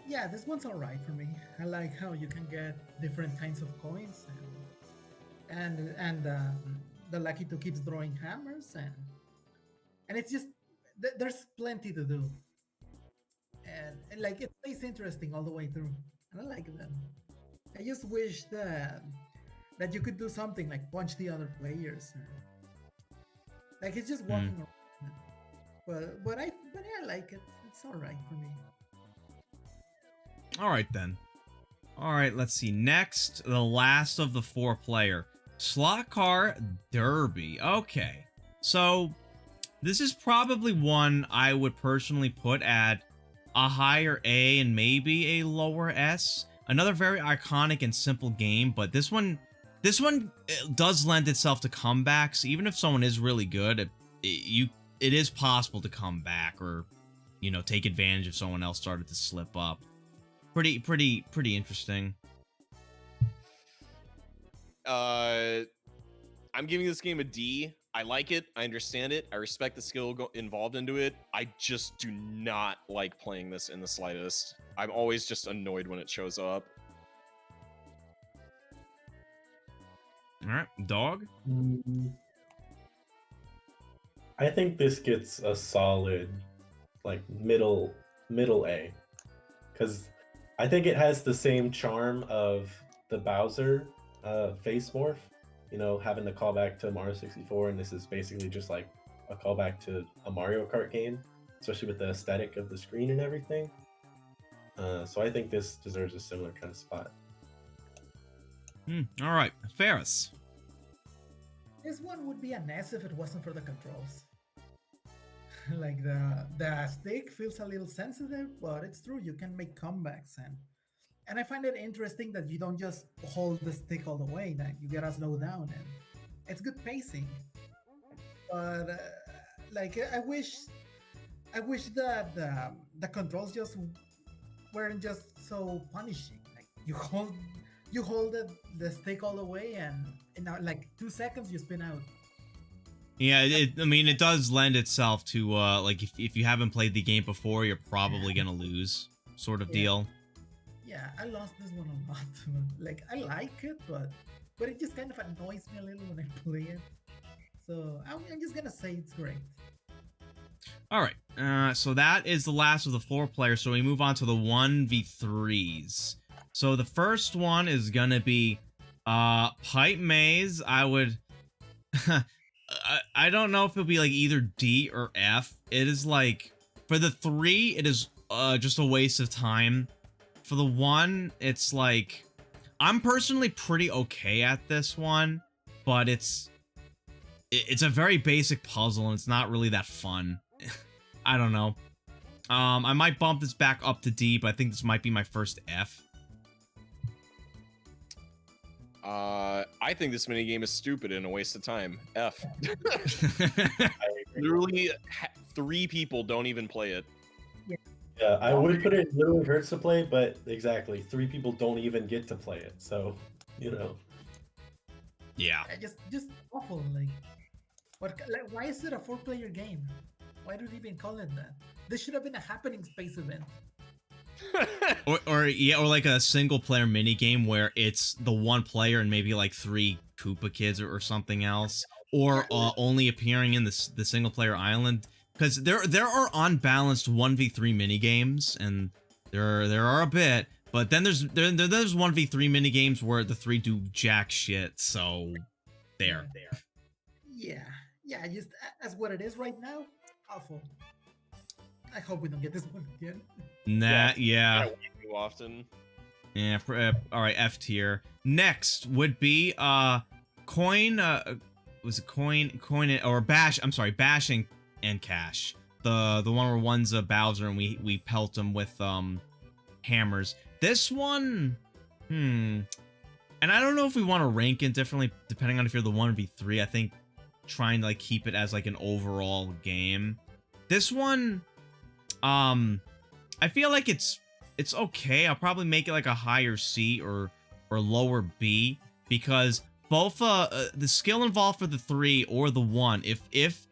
Yeah, this one's alright for me. I like how you can get different kinds of coins, and the Lucky 2 keeps throwing hammers, and it's just there's plenty to do, and like it stays interesting all the way through, and I like that. I just wish that you could do something like punch the other players, like it's just walking around. But I like it. It's alright for me. All right, then. All right, let's see. Next, the last of the 4-player. Slot Car Derby. Okay. So, this is probably one I would personally put at a higher A and maybe a lower S. Another very iconic and simple game, but this one does lend itself to comebacks. Even if someone is really good, it is possible to come back or, take advantage if someone else started to slip up. Pretty interesting. I'm giving this game a D. I like it. I understand it. I respect the skill involved into it. I just do not like playing this in the slightest. I'm always just annoyed when it shows up. All right, dog. I think this gets a solid, like middle A, because I think it has the same charm of the Bowser face morph, having the callback to Mario 64, and this is basically just like a callback to a Mario Kart game, especially with the aesthetic of the screen and everything. So I think this deserves a similar kind of spot. All right, Ferris. This one would be an S if it wasn't for the controls. Like the stick feels a little sensitive, but it's true, you can make comebacks, and I find it interesting that you don't just hold the stick all the way, that you get a slow down, and it's good pacing. But like I wish I wish that the controls just weren't just so punishing. Like you hold the stick all the way, and in like 2 seconds you spin out. Yeah, I mean, it does lend itself to, like, if you haven't played the game before, you're probably gonna lose, sort of deal. Yeah, I lost this one a lot. Like, I like it, but it just kind of annoys me a little when I play it. So I'm just gonna say it's great. All right, so that is the last of the 4 players, so we move on to the 1v3s. So the first one is gonna be, Pipemaze. I would... I don't know if it'll be like either D or F. It is like, for the 3, it is just a waste of time. For the 1, it's like, I'm personally pretty okay at this one, but it's a very basic puzzle and it's not really that fun. I don't know. I might bump this back up to D, but I think this might be my first F. I think this minigame is stupid and a waste of time. F. Literally, 3 people don't even play it. Yeah, I would put it literally hurts to play, but exactly, 3 people don't even get to play it. So, you know. Yeah. Just awful. Like, like, why is it a 4-player game? Why do they even call it that? This should have been a happening space event. or like a single player mini game where it's the 1 player and maybe like 3 Koopa kids or something else, or only appearing in the single player island, because there are unbalanced 1v3 mini games, and there are a bit, but then there's 1v3 mini games where the 3 do jack shit. So there. Yeah, just as what it is right now, awful. I hope we don't get this one again. Nah, yeah. Too often. Yeah, all right, F tier. Next would be Coin, was it Coin or Bash? I'm sorry, Bash and Cash. The one where one's a Bowser and we pelt him with hammers. This one, and I don't know if we want to rank it differently depending on if you're the 1v3. I think trying to like keep it as like an overall game. This one, I feel like it's okay. I'll probably make it like a higher C or lower B, because both the skill involved for the 3 or the 1, if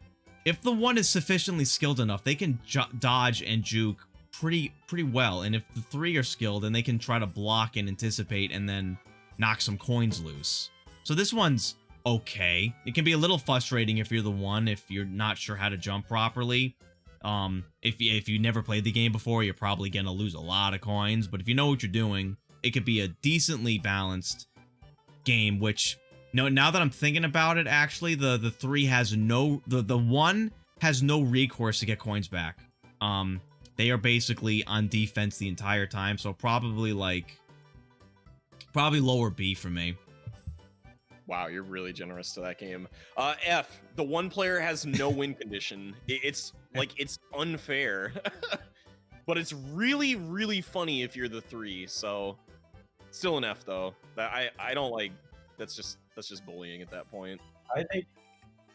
the 1 is sufficiently skilled enough, they can dodge and juke pretty well, and if the 3 are skilled, then they can try to block and anticipate and then knock some coins loose. So this one's okay. It can be a little frustrating if you're the 1, if you're not sure how to jump properly. If you never played the game before, you're probably gonna lose a lot of coins, but if you know what you're doing, it could be a decently balanced game, which, no, now that I'm thinking about it, actually, the 3 has no, the 1 has no recourse to get coins back. They are basically on defense the entire time, so probably lower B for me. Wow, you're really generous to that game. F, the 1 player has no win condition. It's like, it's unfair. But it's really, really funny if you're the 3, so still an F though. I don't like, that's just bullying at that point. I think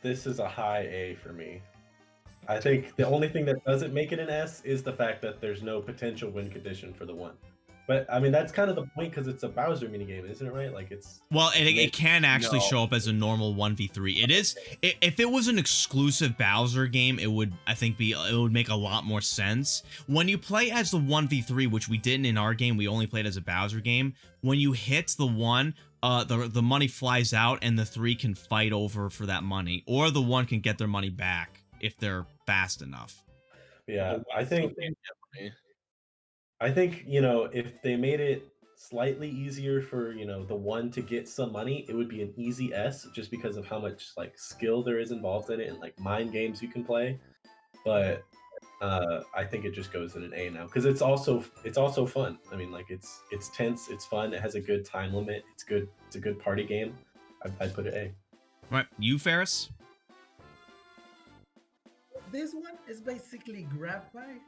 this is a high A for me. I think the only thing that doesn't make it an S is the fact that there's no potential win condition for the 1. But I mean, that's kind of the point, because it's a Bowser minigame, isn't it, right? Like, it's... Well, it can actually show up as a normal 1v3. It is, if it was an exclusive Bowser game, it would, I think, it would make a lot more sense. When you play as the 1v3, which we didn't in our game, we only played as a Bowser game, when you hit the 1, the money flies out and the 3 can fight over for that money, or the 1 can get their money back if they're fast enough. Yeah, I think, you know, if they made it slightly easier for, you know, the 1 to get some money, it would be an easy S, just because of how much like skill there is involved in it and like mind games you can play. But I think it just goes in an A now, because it's also fun. I mean, like, it's tense, it's fun, it has a good time limit, it's good, it's a good party game. I'd put it A. Right, you, Ferris? This one is basically grab bag,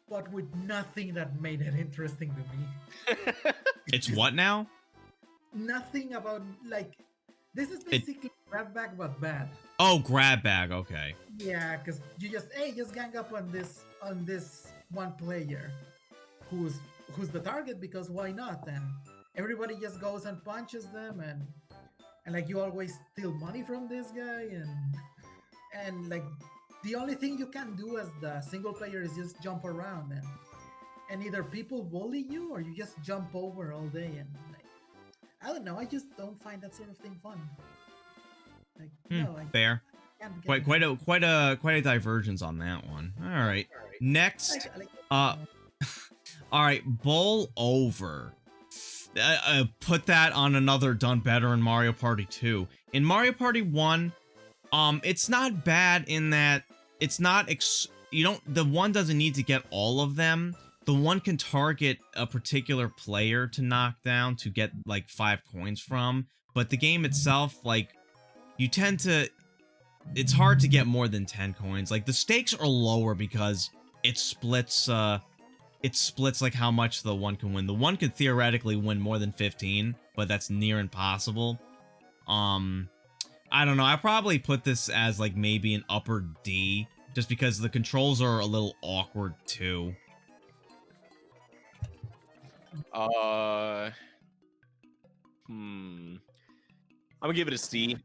but with nothing that made it interesting to me. It's what now? Nothing about, like, This is basically grab bag but bad. Oh, grab bag. Okay. Yeah, because you just gang up on this one player, who's the target, because why not? And everybody just goes and punches them, and like you always steal money from this guy, and like the only thing you can do as the single player is just jump around, and either people bully you or you just jump over all day, and like I don't know, I just don't find that sort of thing fun. Like no, I Fair. can't get Quite a divergence on that one. All right. Next, all right, bowl over. Put that on another done better in Mario Party 2. In Mario Party 1, it's not bad in that it's not the one doesn't need to get all of them. The one can target a particular player to knock down to get like 5 coins from, but the game itself, like, you tend to, it's hard to get more than 10 coins. Like, the stakes are lower because it splits like how much the one can win. The one can theoretically win more than 15, but that's near impossible. I don't know. I probably put this as like maybe an upper D, just because the controls are a little awkward too. I'm gonna give it a C.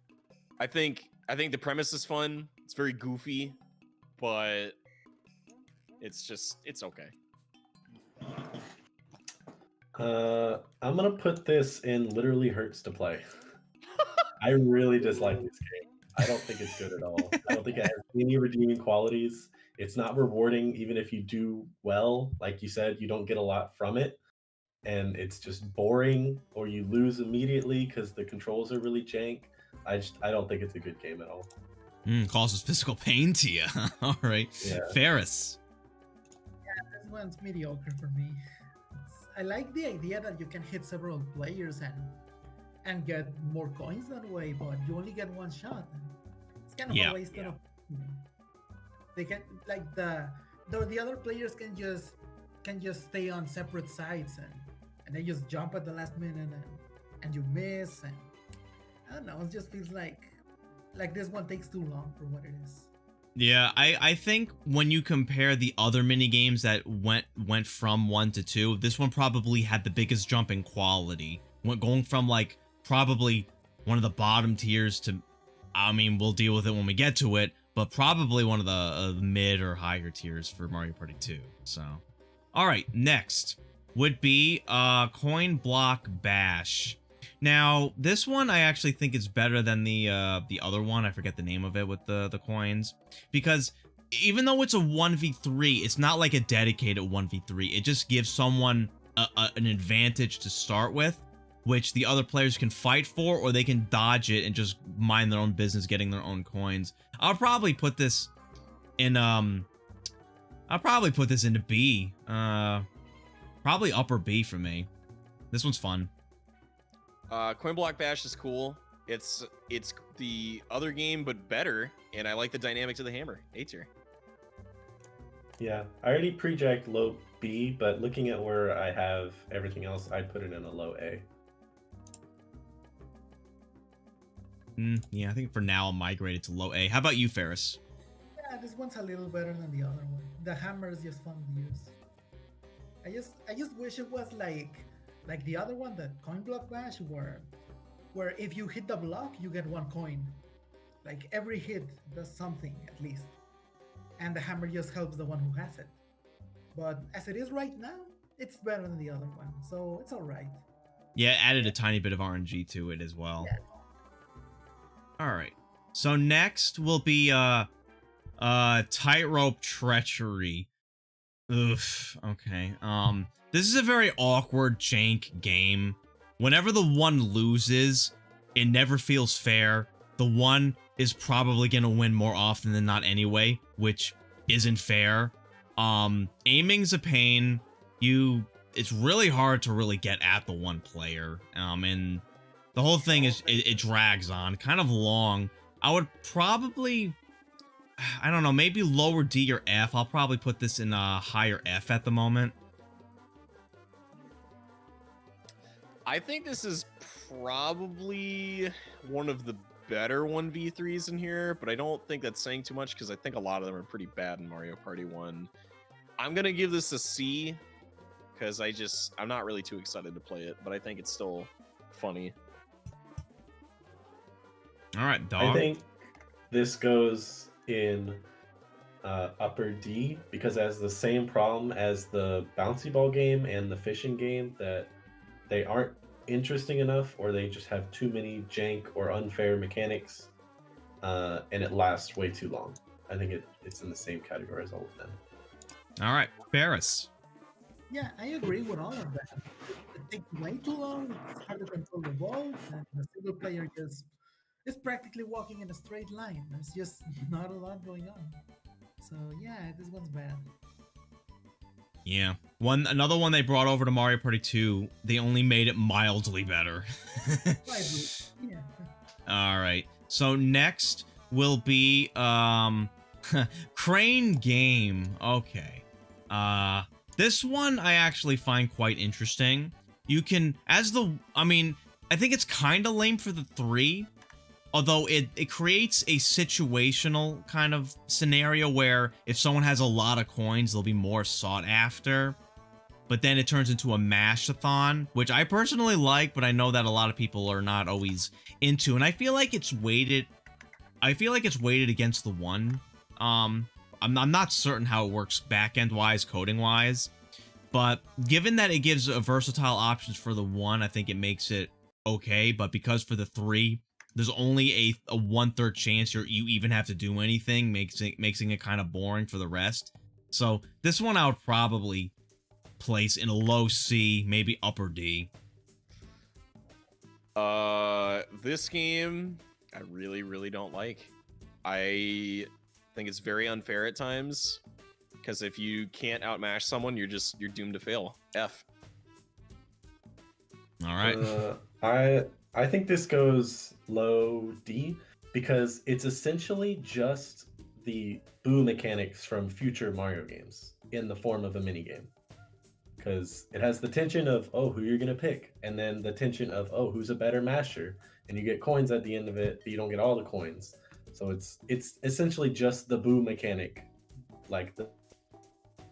I think the premise is fun. It's very goofy, but it's okay. I'm gonna put this in literally hurts to play. I really dislike this game. I don't think it's good at all. I don't think it has any redeeming qualities. It's not rewarding, even if you do well. Like you said, you don't get a lot from it. And it's just boring, or you lose immediately because the controls are really jank. I don't think it's a good game at all. Causes physical pain to you. All right. Yeah. Ferris. This one's mediocre for me. I like the idea that you can hit several players and get more coins that way, but you only get one shot. It's kind of a waste of. They can, like, the other players can just stay on separate sides and they just jump at the last minute and you miss, and I don't know, it just feels like this one takes too long for what it is. Yeah, I think when you compare the other mini games that went from 1 to 2, this one probably had the biggest jump in quality. Going from like probably one of the bottom tiers to, I mean, we'll deal with it when we get to it, but probably one of the mid or higher tiers for Mario Party 2. So, all right, next would be Coinblock Bash. Now, this one I actually think is better than the other one. I forget the name of it with the coins, because even though it's a 1v3, it's not like a dedicated 1v3. It just gives someone an advantage to start with, which the other players can fight for, or they can dodge it and just mind their own business, getting their own coins. I'll probably put this in into B. Probably upper B for me. This one's fun. Coinblock Bash is cool. It's the other game but better, and I like the dynamics of the hammer. A tier. Yeah, I already pre-jacked low B, but looking at where I have everything else, I'd put it in a low A. Yeah, I think for now I'll migrate it to low A. How about you, Ferris? Yeah, this one's a little better than the other one. The hammer is just fun to use. I just wish it was like the other one, the Coinblock Bash, where if you hit the block, you get 1 coin. Like every hit does something at least, and the hammer just helps the one who has it. But as it is right now, it's better than the other one, so it's all right. Yeah, added a tiny bit of RNG to it as well. Yeah. All right. So next will be Tightrope Treachery. Oof. Okay. This is a very awkward jank game. Whenever the one loses, it never feels fair. The one is probably gonna win more often than not anyway, which isn't fair. Aiming's a pain. It's really hard to really get at the one player. And the whole thing is it drags on, kind of long. I would probably, I don't know, maybe lower D or F. I'll probably put this in a higher F at the moment. I think this is probably one of the better 1v3s in here, but I don't think that's saying too much because I think a lot of them are pretty bad in Mario Party 1. I'm gonna give this a C because I'm not really too excited to play it, but I think it's still funny. All right, dog. I think this goes in upper D because it has the same problem as the bouncy ball game and the fishing game, that they aren't interesting enough, or they just have too many jank or unfair mechanics, and it lasts way too long. I think it's in the same category as all of them. All right, Ferris. Yeah, I agree with all of that. It takes way too long. It's hard to control the ball, and the single player just is practically walking in a straight line. There's just not a lot going on. So yeah, this one's bad. Yeah. Another one they brought over to Mario Party 2, they only made it mildly better. Yeah. All right. So next will be Crane Game. Okay. This one I actually find quite interesting. You can I think it's kind of lame for the 3. Although it creates a situational kind of scenario where if someone has a lot of coins, they'll be more sought after. But then it turns into a mash-a-thon, which I personally like, but I know that a lot of people are not always into. And I feel like it's weighted against the 1. I'm not certain how it works back-end wise, coding wise. But given that it gives a versatile options for the 1, I think it makes it okay. But because for the 3, there's only a 1/3 chance you even have to do anything, making it kind of boring for the rest. So this one I would probably place in a low C, maybe upper D. This game I really, really don't like. I think it's very unfair at times because if you can't outmash someone, you're doomed to fail. F. All right. I think this goes low D because it's essentially just the boo mechanics from future Mario games in the form of a minigame. Because it has the tension of, oh, who you're going to pick, and then the tension of, oh, who's a better masher, and you get coins at the end of it, but you don't get all the coins. So it's essentially just the boo mechanic, like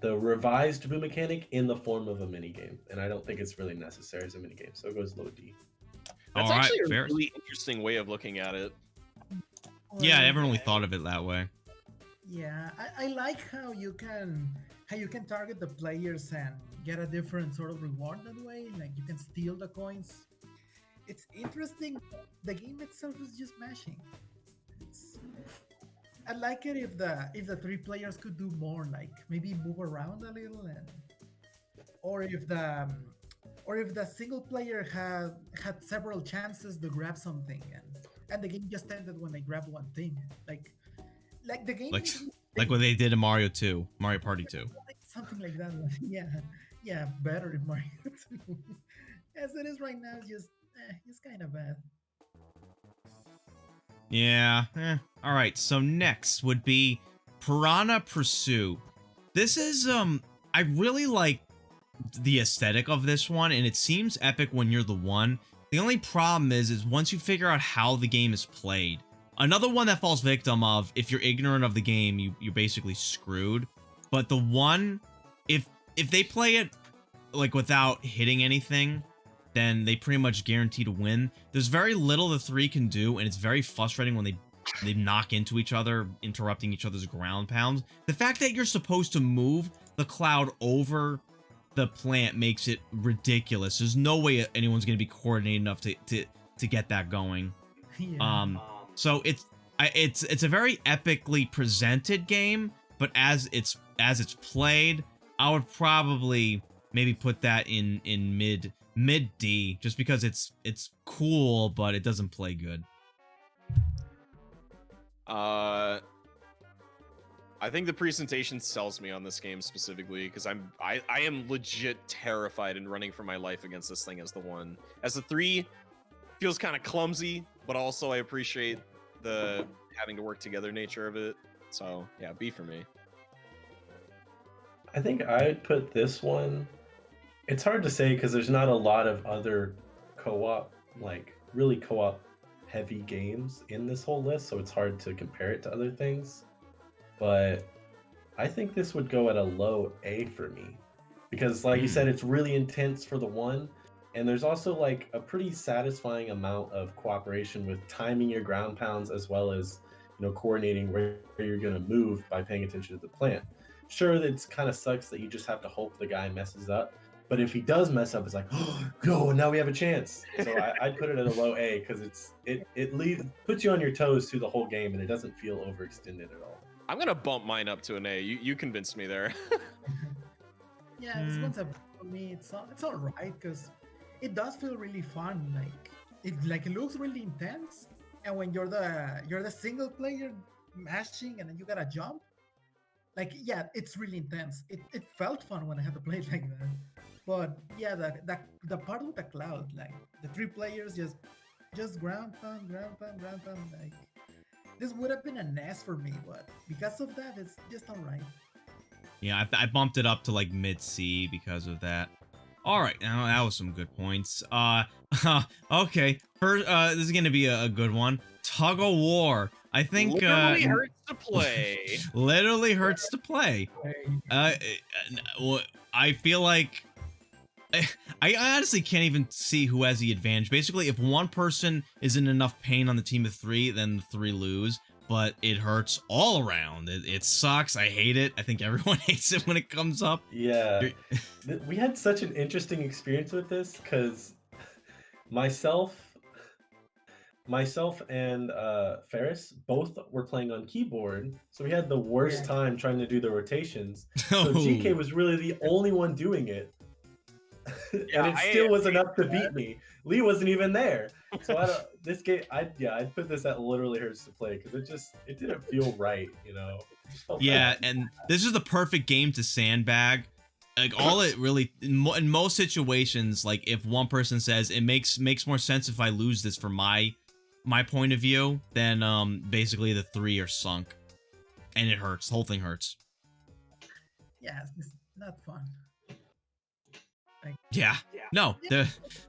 the revised boo mechanic in the form of a minigame. And I don't think it's really necessary as a minigame, so it goes low D. That's All actually right, a fair. really interesting way of looking at it. Yeah, I never really thought of it that way. Yeah, I like how you can target the players and get a different sort of reward that way. Like you can steal the coins. It's interesting. The game itself is just mashing. I like it if the 3 players could do more, like maybe move around a little, or if the single player had several chances to grab something, and the game just ended when they grab one thing. Like the game. Like what they did in Mario Party 2. Something like that. Yeah, better in Mario 2. As it is right now, it's kind of bad. Yeah. All right. So next would be Piranha Pursue. This is I really like the aesthetic of this one, and it seems epic when you're the 1. The only problem is once you figure out how the game is played. Another one that falls victim of, if you're ignorant of the game, you're basically screwed. But the 1, if they play it like without hitting anything, then they pretty much guarantee to win. There's very little the 3 can do, and it's very frustrating when they knock into each other, interrupting each other's ground pounds. The fact that you're supposed to move the cloud over the plant makes it ridiculous. There's no way anyone's going to be coordinated enough to get that going. Yeah. So it's a very epically presented game, but as it's played, I would probably maybe put that in mid D, just because it's cool, but it doesn't play good. I think the presentation sells me on this game specifically because I am legit terrified and running for my life against this thing as the 1. As the 3 feels kind of clumsy, but also I appreciate the having to work together nature of it. So yeah, B for me. I think I'd put this one. It's hard to say because there's not a lot of other co-op like really co-op heavy games in this whole list, so it's hard to compare it to other things. But I think this would go at a low A for me. Because like you said, it's really intense for the one, and there's also like a pretty satisfying amount of cooperation with timing your ground pounds as well as, you know, coordinating where you're gonna move by paying attention to the plant. Sure, it kind of sucks that you just have to hope the guy messes up, but if he does mess up, it's like, oh, go, now we have a chance. So I'd put it at a low A because it puts you on your toes through the whole game, and it doesn't feel overextended at all. I'm gonna bump mine up to an A. You convinced me there. Yeah, this one's for me. It's all right because it does feel really fun. It looks really intense, and when you're the single player mashing and then you gotta jump, like yeah, it's really intense. It felt fun when I had to play it like that. But yeah, the part with the cloud, like the 3 players just ground pound. Like this would have been a NES for me, but because of that, it's just all right. Yeah, I bumped it up to like mid C because of that. All right, now that was some good points. Okay, first, this is gonna be a good one. Tug of War. I think literally hurts to play. Literally hurts to play. I feel like I honestly can't even see who has the advantage. Basically, if one person is in enough pain on the team of 3, then the 3 lose. But it hurts all around. It sucks. I hate it. I think everyone hates it when it comes up. Yeah. We had such an interesting experience with this because myself and Ferris both were playing on keyboard, so we had the worst time trying to do the rotations. So GK was really the only one doing it. And it still was enough to beat me. Lee wasn't even there. So this game, I'd put this at literally hurts to play because it didn't feel right, you know. Yeah, and this is the perfect game to sandbag. Like all it really in most situations, like if one person says it makes more sense if I lose this from my point of view, then basically the 3 are sunk, and it hurts. The whole thing hurts. Yeah, it's not fun. Yeah. No,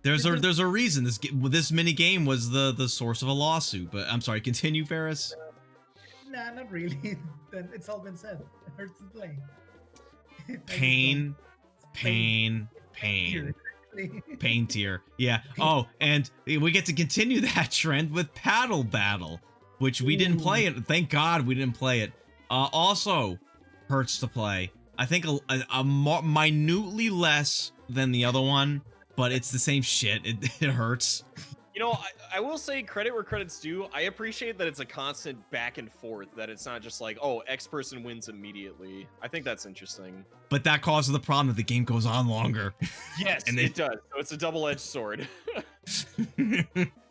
there's a reason this mini game was the source of a lawsuit. But I'm sorry, continue, Ferris. Nah, not really. It's all been said. It hurts to play. Pain tier. Yeah. Oh, and we get to continue that trend with Paddle Battle, which we didn't play it. Thank God we didn't play it. Also hurts to play. I think a minutely less than the other one, but it's the same shit. It hurts. You know, I will say credit where credit's due. I appreciate that it's a constant back and forth, that it's not just like, oh, X person wins immediately. I think that's interesting. But that causes the problem that the game goes on longer. Yes, and it does. So it's a double-edged sword.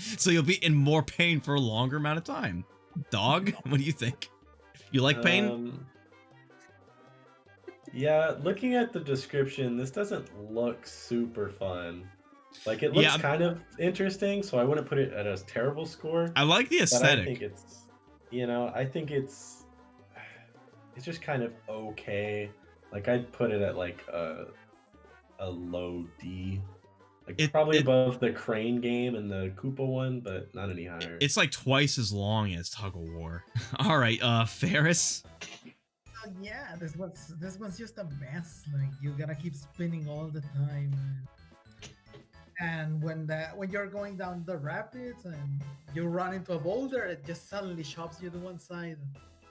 So you'll be in more pain for a longer amount of time. Dog, what do you think? You like pain? Yeah, looking at the description, this doesn't look super fun. Like, it looks kind of interesting, so I wouldn't put it at a terrible score. I like the aesthetic. I think it's, I think it's just kind of okay. Like, I'd put it at like a low D. Like, probably above the Crane game and the Koopa one, but not any higher. It's like twice as long as Tug of War. All right, Ferris. Yeah, this one's just a mess. Like, you gotta keep spinning all the time, and when you're going down the rapids and you run into a boulder, it just suddenly shoves you to one side.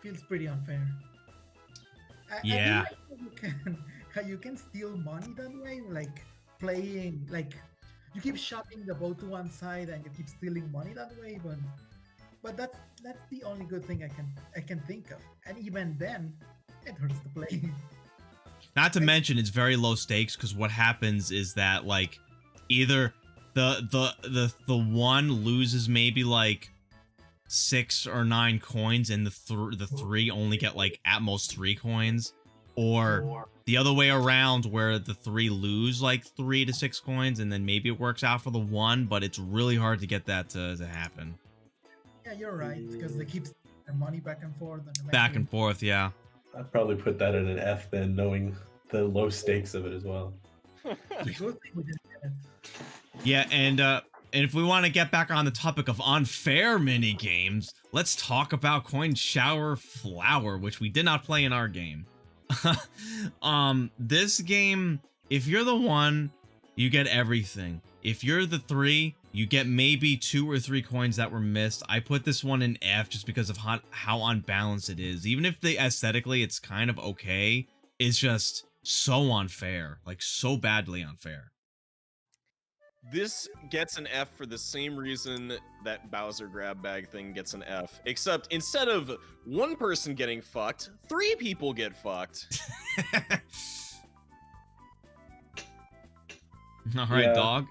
Feels pretty unfair. Yeah. I like how you can steal money that way, like playing like you keep shoving the boat to one side and you keep stealing money that way, but that's the only good thing I can think of, and even then it hurts to play. Not to mention it's very low stakes, because what happens is that like either the one loses maybe like 6 or 9 coins and the 3 only get like at most 3 coins, or the other way around where the 3 lose like 3 to 6 coins and then maybe it works out for the 1, but it's really hard to get that to happen. Yeah, you're right, because they keep their money back and forth. Back and forth, yeah. I'd probably put that at an F then, knowing the low stakes of it as well. Yeah, and And if we want to get back on the topic of unfair mini games, let's talk about Coin Shower Flower, which we did not play in our game. This game, if you're the 1, you get everything. If you're the 3, you get maybe 2 or 3 coins that were missed. I put this one in F just because of how unbalanced it is. Even if aesthetically it's kind of okay, it's just so unfair, like so badly unfair. This gets an F for the same reason that Bowser grab bag thing gets an F, except instead of 1 person getting fucked, 3 people get fucked. All right, Yeah. dog.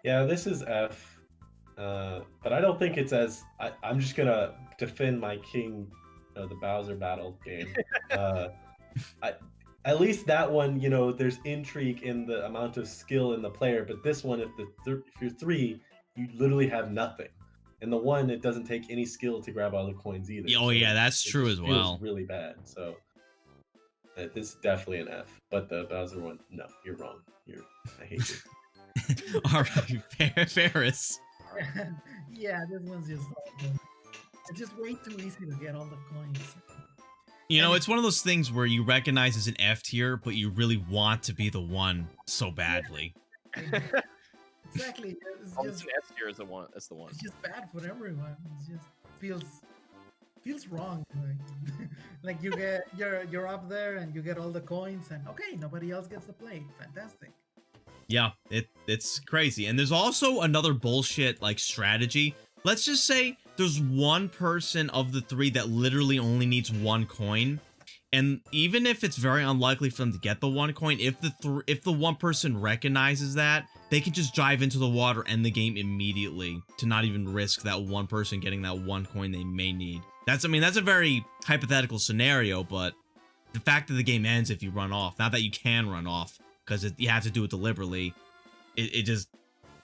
Yeah, this is F, but I don't think it's as. I'm just gonna defend my king, the Bowser battle game. At least that one, there's intrigue in the amount of skill in the player. But this one, if you're 3, you literally have nothing. And the 1, it doesn't take any skill to grab all the coins either. Oh, yeah, that's true as well. Really bad. So this is definitely an F. But the Bowser one, no, you're wrong. I hate you. All right, Ferris. Yeah, this one's just it's just way too easy to get all the coins. It's one of those things where you recognize as an F tier, but you really want to be the 1 so badly. Exactly. It's Oh, just, it's an S tier is the one. That's the one. it's just bad for everyone. It just feels wrong. Like you're up there and you get all the coins and okay, nobody else gets to play. Fantastic. Yeah, it's crazy. And there's also another bullshit like strategy. Let's just say there's 1 person of the 3 that literally only needs 1 coin. And even if it's very unlikely for them to get the 1 coin, if the 1 person recognizes that, they can just dive into the water, end the game immediately to not even risk that 1 person getting that 1 coin they may need. That's a very hypothetical scenario, but the fact that the game ends if you run off, not that you can run off, because you have to do it deliberately,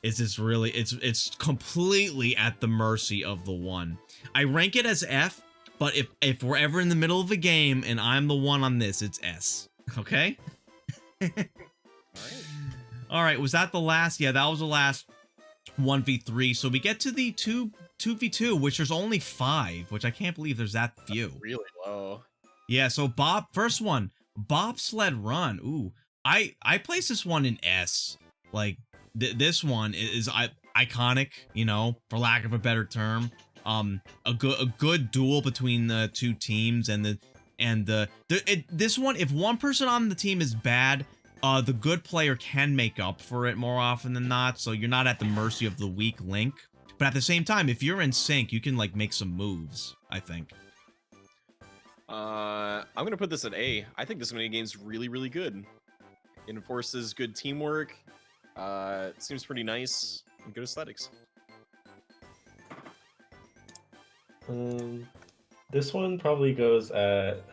it's completely at the mercy of the 1. I rank it as F, but if we're ever in the middle of a game and I'm the 1 on this, it's S. Okay? All right, was that the last? Yeah, that was the last 1v3. So we get to the 2v2, which there's only 5, which I can't believe there's that few. Really low. Yeah, so first one, Bobsled Run. Ooh, I place this one in S. Like this one is iconic, for lack of a better term. A good duel between the 2 teams this one, if 1 person on the team is bad, the good player can make up for it more often than not, so you're not at the mercy of the weak link. But at the same time, if you're in sync, you can like make some moves, I think. I'm gonna put this at A. I think this mini game's really, really good. It enforces good teamwork. It seems pretty nice and good aesthetics. This one probably goes at,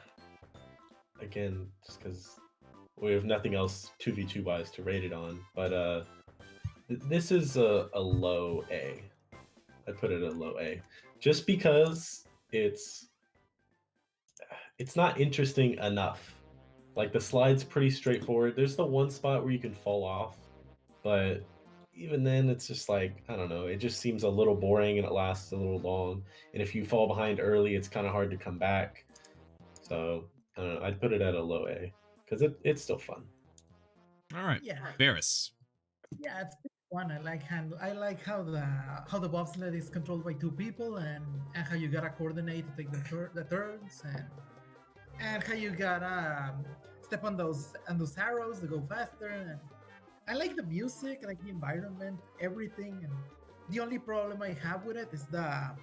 again, just because we have nothing else 2v2 wise to rate it on, but this is a low A. I'd put it at a low A, just because it's not interesting enough. Like the slide's pretty straightforward. There's the 1 spot where you can fall off, but even then it's just like, I don't know, it just seems a little boring and it lasts a little long. And if you fall behind early, it's kind of hard to come back. So I don't know, I'd put it at a low A because it's still fun. All right, Yeah. Ferris. Yeah, it's one. I like how the bobsled is controlled by 2 people and how you gotta coordinate to take the turns and how you gotta step on those arrows to go faster. And I like the music, I like the environment, everything. And the only problem I have with it is the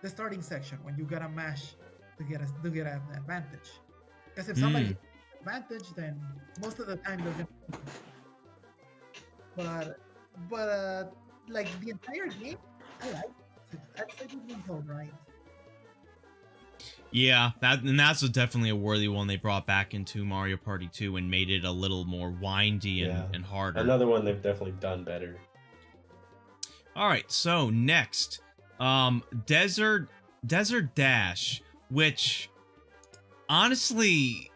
starting section when you gotta mash to get an advantage. Because if somebody gets an advantage, then most of the time they're gonna. But like the entire game, I like it. I think it's all right. Yeah, that's definitely a worthy one they brought back into Mario Party 2 and made it a little more windy and harder. Another one they've definitely done better. All right, so next, Desert Dash, which honestly,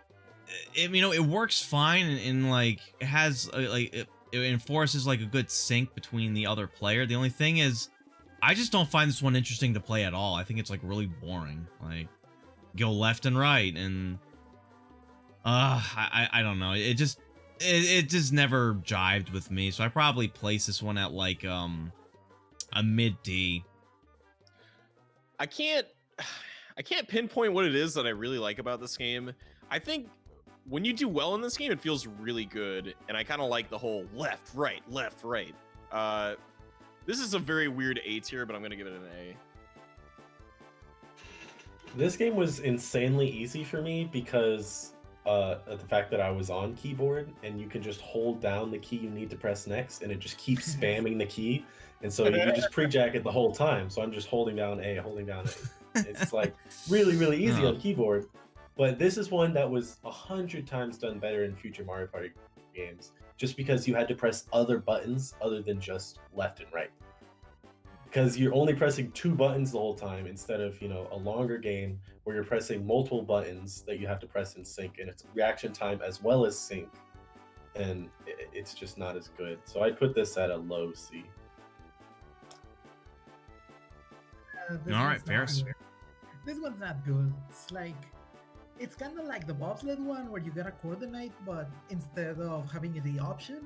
it works fine and like it has it enforces like a good sync between the other player. The only thing is, I just don't find this one interesting to play at all. I think it's like really boring. Like, go left and right, and I don't know. It just never jived with me. So I probably place this one at like a mid D. I can't pinpoint what it is that I really like about this game. I think when you do well in this game, it feels really good, and I kind of like the whole left, right. This is a very weird A tier, but I'm gonna give it an A. This game was insanely easy for me because of the fact that I was on keyboard, and you can just hold down the key you need to press next, and it just keeps spamming the key, and so you can just pre-jack it the whole time. So I'm just holding down A. It's like really, really easy on keyboard. But this is one that was 100 times done better in future Mario Party games, just because you had to press other buttons other than just left and right. Because you're only pressing 2 buttons the whole time instead of, you know, a longer game where you're pressing multiple buttons that you have to press in sync, and it's reaction time as well as sync, and it's just not as good. So I'd put this at a low C. All right, Ferris. This one's not good. It's like, it's kind of like the Bobsled one where you gotta coordinate, but instead of having the option,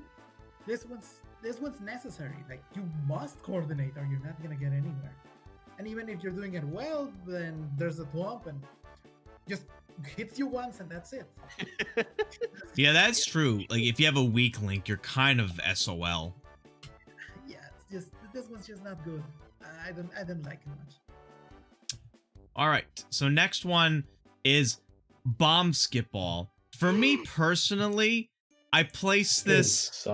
this one's necessary. Like, you must coordinate or you're not gonna get anywhere. And even if you're doing it well, then there's a thwomp and just hits you once and that's it. Yeah, that's true. Like, if you have a weak link, you're kind of SOL. Yeah, it's just, this one's just not good. I don't like it much. All right, so next one is Bomb Skip Ball. For me personally, I place this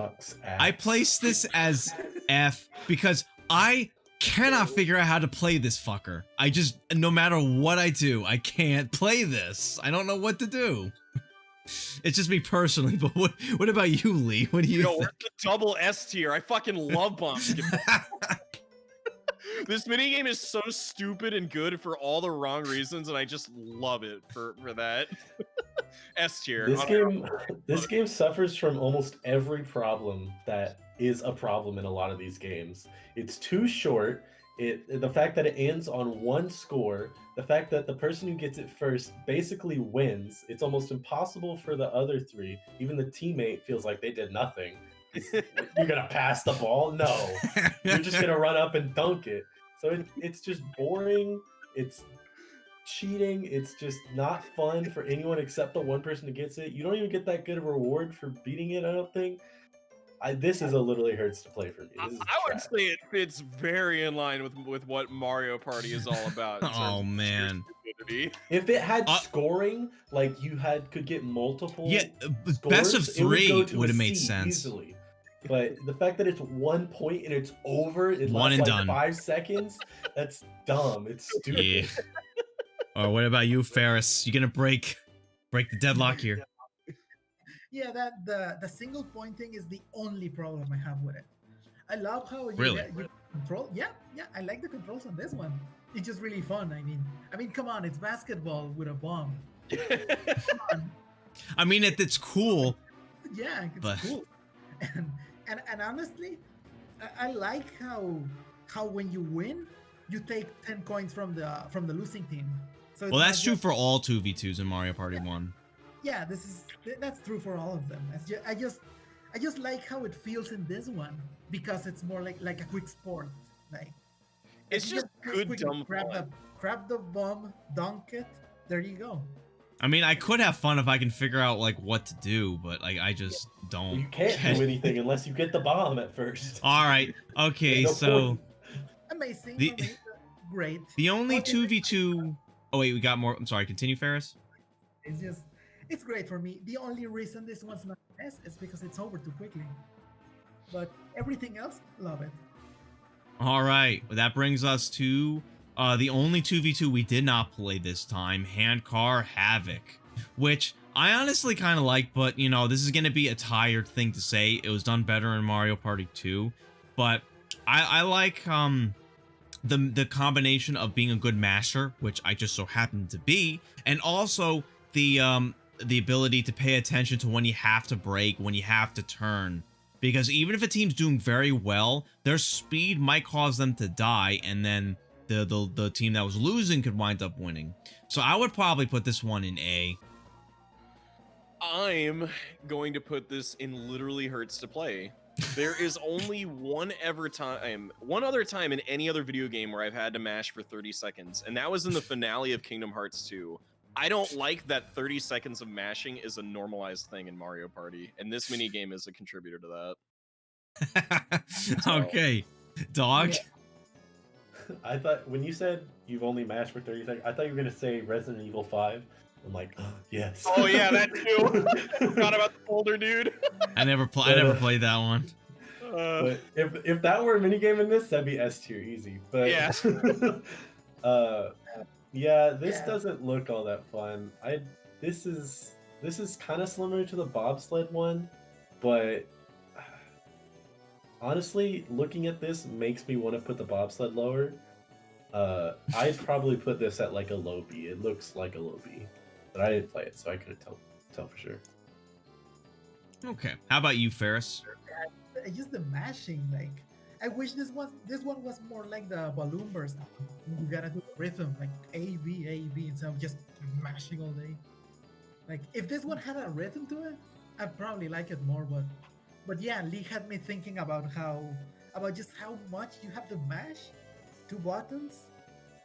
as F because I cannot figure out how to play this fucker. I just, no matter what I do, I can't play this. I don't know what to do. It's just me personally, but what about you, Lee? What do you think? We're the double S tier. I fucking love Bomb Skip Ball. This minigame is so stupid and good for all the wrong reasons, and I just love it for that. S tier. This game suffers from almost every problem that is a problem in a lot of these games. It's too short. The fact that it ends on one score, the fact that the person who gets it first basically wins. It's almost impossible for the other 3. Even the teammate feels like they did nothing. You're gonna pass the ball? No. You're just gonna run up and dunk it. So it's just boring. It's cheating. It's just not fun for anyone except the one person who gets it. You don't even get that good of a reward for beating it, I don't think. This is a literally hurts to play for me. I would say it fits very in line with what Mario Party is all about. Oh man. If it had scoring, like you could get multiple scores, best of 3 would have made sense. Easily. But the fact that it's 1 point and it's over in one and like done. 5 seconds, that's dumb. It's stupid. Yeah. Or what about you, Ferris? You gonna break the deadlock here? Yeah, the single point thing is the only problem I have with it. I love how you control. Yeah, I like the controls on this one. It's just really fun. I mean, come on, it's basketball with a bomb. Come on. I mean, it's cool. Yeah, it's cool. And honestly, I like how when you win, you take 10 coins from the losing team. So well, that's true for all 2v2s in Mario Party 1. Yeah, that's true for all of them. I just like how it feels in this one because it's more like a quick sport. Like it's just good dumb grab the bomb, dunk it. There you go. I mean, I could have fun if I can figure out like what to do, but like I just don't. You can't do anything unless you get the bomb at first. All right. Okay. So amazing. Great. The only 2v2. Oh wait, we got more. I'm sorry. Continue, Ferris. It's great for me. The only reason this one's not S is because it's over too quickly. But everything else, love it. All right. Well, that brings us to the only 2v2 we did not play this time, Handcar Havoc, which I honestly kind of like, but you know, this is going to be a tired thing to say. It was done better in Mario Party 2, but I like the combination of being a good masher, which I just so happen to be, and also the ability to pay attention to when you have to brake, when you have to turn. because even if a team's doing very well, their speed might cause them to die, and then the team that was losing could wind up winning. So I would probably put this one in A. I'm going to put this in literally hurts to play. There is only one other time in any other video game where I've had to mash for 30 seconds, and that was in the finale of Kingdom Hearts 2. I don't like that 30 seconds of mashing is a normalized thing in Mario Party, and this mini game is a contributor to that. Okay, dog. Yeah. I thought when you said you've only mashed for 30 seconds, I thought you were gonna say Resident Evil 5. I'm like, oh, yes. Oh yeah, that too. Forgot about the folder, dude. I never played that one. But if that were a minigame in this, that'd be S tier easy. But Yeah. yeah, this doesn't look all that fun. This is kind of similar to the bobsled one, but honestly, looking at this makes me want to put the bobsled lower. I'd probably put this at like a low B. It looks like a low B, but I didn't play it, so I couldn't tell for sure. Okay, how about you, Ferris? Just the mashing, like I wish this one was more like the balloon burst. You gotta do the rhythm, like A B, instead of just mashing all day. Like if this one had a rhythm to it, I'd probably like it more. But yeah, Lee had me thinking about just how much you have to mash. 2 buttons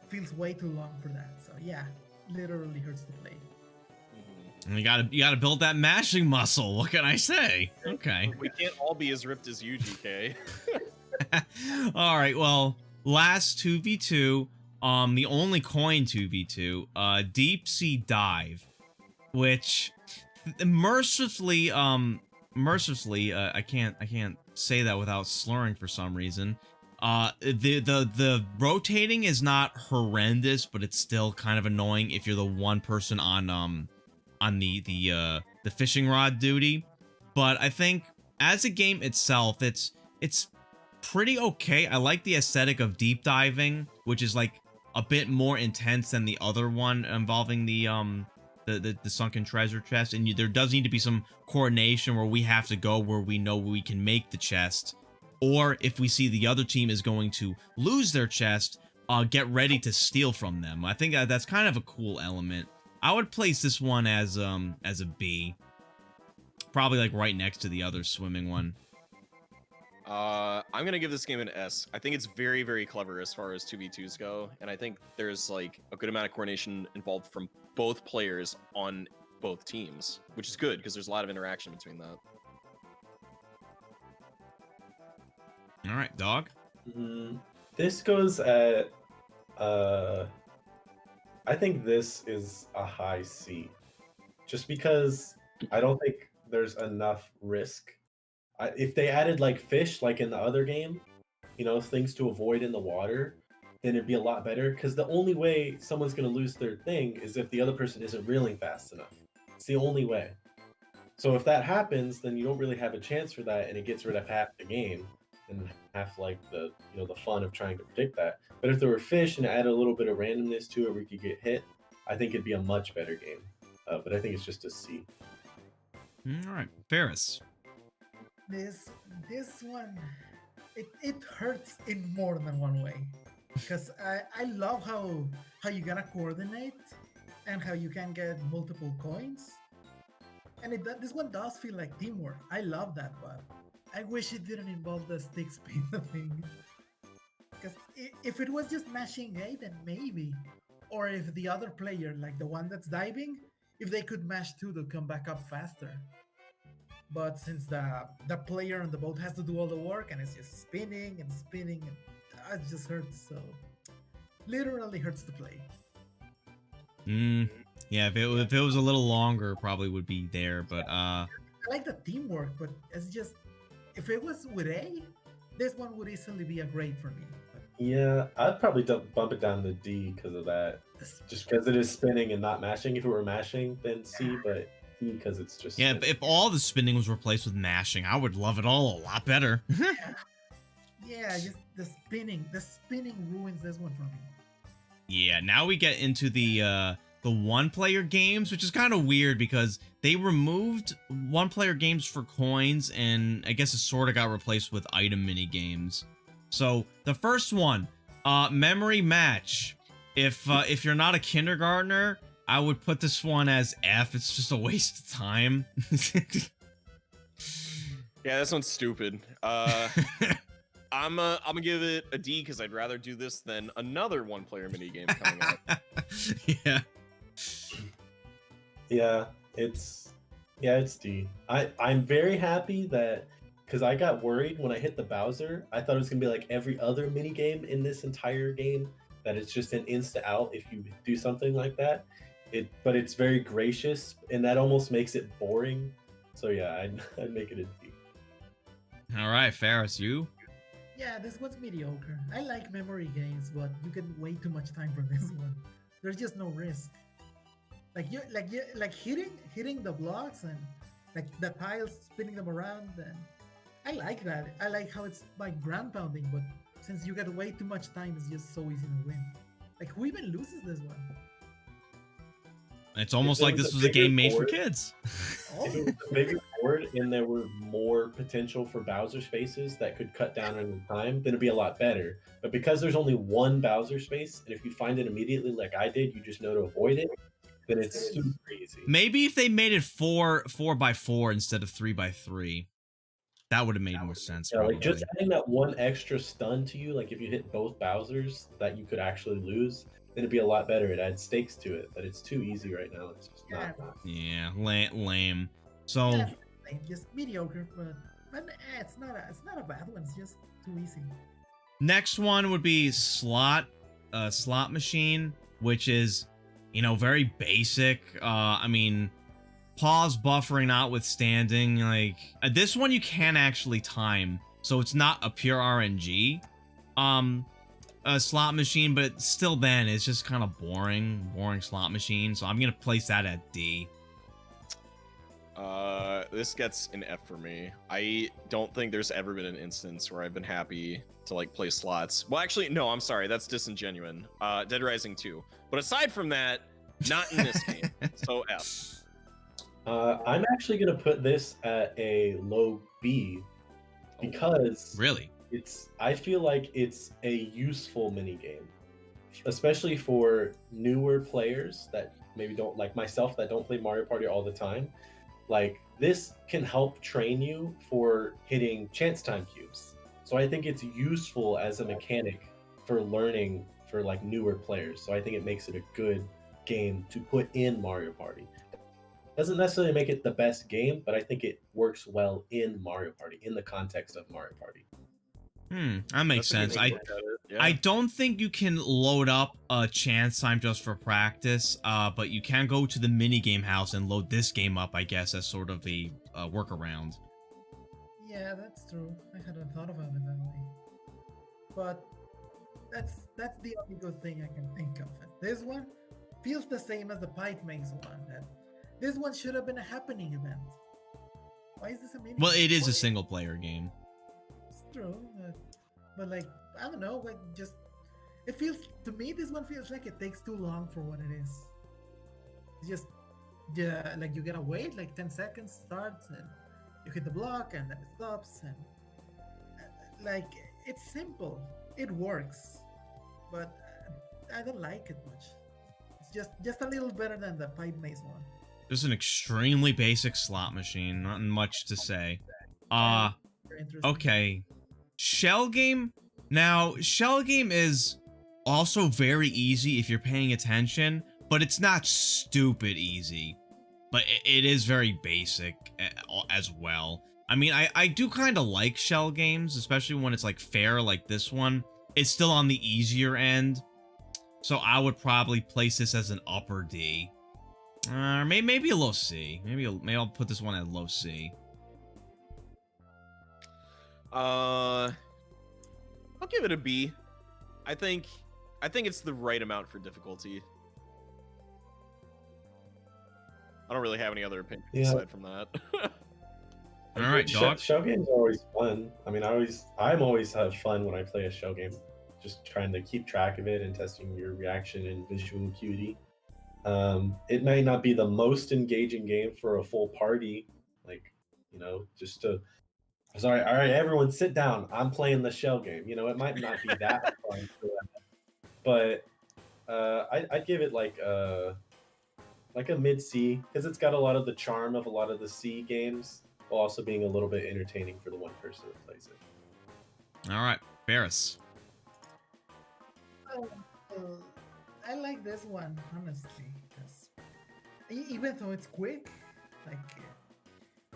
feels way too long for that. So yeah, literally hurts to play. You gotta build that mashing muscle. What can I say? Okay. We can't all be as ripped as you, GK. All right. Well, last 2v2. The only coin 2v2. Deep Sea Dive, which mercifully, I can't say that without slurring for some reason. The rotating is not horrendous, but it's still kind of annoying if you're the one person on the fishing rod duty. But I think as a game itself, it's pretty okay. I like the aesthetic of deep diving, which is like a bit more intense than the other one involving the sunken treasure chest, and there does need to be some coordination where we have to go where we know we can make the chest, or if we see the other team is going to lose their chest, get ready to steal from them. I think that's kind of a cool element. I would place this one as a B, probably like right next to the other swimming one. I'm gonna give this game an S. I think it's very, very clever as far as 2v2s go, and I think there's like a good amount of coordination involved from both players on both teams, which is good because there's a lot of interaction between that. All right, dog. This goes at I think this is a high C, just because I don't think there's enough risk. If they added like fish, like in the other game, things to avoid in the water, then it'd be a lot better. Because the only way someone's gonna lose their thing is if the other person isn't reeling fast enough. It's the only way. So if that happens, then you don't really have a chance for that, and it gets rid of half the game and half like the fun of trying to predict that. But if there were fish and add a little bit of randomness to it where you could get hit, I think it'd be a much better game. But I think it's just a C. All right, Ferris. This one, it hurts in more than one way, because I love how you gotta coordinate and how you can get multiple coins, and this one does feel like teamwork. I love that, but I wish it didn't involve the stick spin thing. Because if it was just mashing A, then maybe. Or if the other player, like the one that's diving, if they could mash too to come back up faster. But since the player on the boat has to do all the work and it's just spinning and spinning, and it just hurts. So literally hurts to play. Yeah, if it was a little longer, probably would be there. But I like the teamwork, but it's just, if it was with A, this one would easily be a grade for me. But yeah, I'd probably bump it down to D because of that. Just because it is spinning and not mashing. If it were mashing, then C, but D because it's just... Yeah, if all the spinning was replaced with mashing, I would love it all a lot better. Yeah, just the spinning ruins this one for me. Yeah, now we get into the the one-player games, which is kind of weird because they removed one-player games for coins, and I guess it sort of got replaced with item mini games. So the first one, memory match. If you're not a kindergartner, I would put this one as F. It's just a waste of time. Yeah, this one's stupid. I'm gonna give it a D because I'd rather do this than another one-player minigame coming up. Yeah. Yeah, it's D. I'm very happy that, because I got worried when I hit the Bowser. I thought it was gonna be like every other minigame in this entire game, that it's just an insta out if you do something like that. But it's very gracious, and that almost makes it boring. So yeah, I'd make it a D. All right, Ferris, you? Yeah, this one's mediocre. I like memory games, but you get way too much time from this one. There's just no risk. Like hitting the blocks and like the tiles, spinning them around, and I like that. I like how it's by ground pounding, but since you get way too much time, it's just so easy to win. Like, who even loses this one? It's almost like this was a game made for kids. If it was a bigger board and there were more potential for Bowser spaces that could cut down on the time, then it'd be a lot better. But because there's only one Bowser space, and if you find it immediately like I did, you just know to avoid it, then it's super easy. Maybe if they made it 4x4 instead of 3x3, that would have made more sense. Yeah, probably. like just adding that one extra stun to you, like if you hit both Bowsers that you could actually lose, then it'd be a lot better. It adds stakes to it, but it's too easy right now. It's just not. Yeah, lame. So Yeah, just mediocre, but it's not a bad one. It's just too easy. next one would be slot machine, which is, very basic. I mean, pause buffering notwithstanding, like this one you can actually time, so it's not a pure RNG slot machine, but still then it's just kind of boring slot machine, so I'm gonna place that at D. This gets an F for me. I don't think there's ever been an instance where I've been happy to like play slots. Well, actually, no, I'm sorry, that's disingenuine. Dead Rising 2. But aside from that, not in this game. So F. I'm actually gonna put this at a low B because Really? I feel like it's a useful minigame, especially for newer players that maybe don't, like myself, that don't play Mario Party all the time. Like, this can help train you for hitting chance time cubes. So I think it's useful as a mechanic for learning for like newer players. So I think it makes it a good game to put in Mario Party. Doesn't necessarily make it the best game, but I think it works well in Mario Party, in the context of Mario Party. That makes sense. I don't think you can load up a chance time just for practice, but you can go to the minigame house and load this game up, I guess, as sort of a workaround. Yeah, that's true. I hadn't thought about it that way. But that's the only good thing I can think of. This one feels the same as the Pipemaze one. That this one should have been a happening event. Why is this a mini? Well, it is a single player game. It's true, but like, I don't know, like, just it feels to me, this one feels like it takes too long for what it is. It's just, yeah, like you gotta wait like 10 seconds, starts, and you hit the block, and then it stops, and like, it's simple, it works, but I don't like it much. It's just a little better than the Pipemaze one. Just an extremely basic slot machine, not much to say. Okay. Shell Game? Now, Shell Game is also very easy if you're paying attention, but it's not stupid easy. But it is very basic as well. I mean, I do kind of like Shell Games, especially when it's like fair like this one. It's still on the easier end. So I would probably place this as an upper D. Or maybe a low C. Maybe I'll put this one at low C. I'll give it a B. I think it's the right amount for difficulty. I don't really have any other opinions aside from that. All right, dog. Shell games are always fun. I mean, I'm always have fun when I play a shell game. Just trying to keep track of it and testing your reaction and visual acuity. It may not be the most engaging game for a full party, like, you know, just to, sorry, all right, everyone sit down. I'm playing the shell game. You know, it might not be that fun for that, but I'd give it like a mid C because it's got a lot of the charm of a lot of the C games, while also being a little bit entertaining for the one person that plays it. All right, Ferris. Uh, I like this one honestly, because even though it's quick, like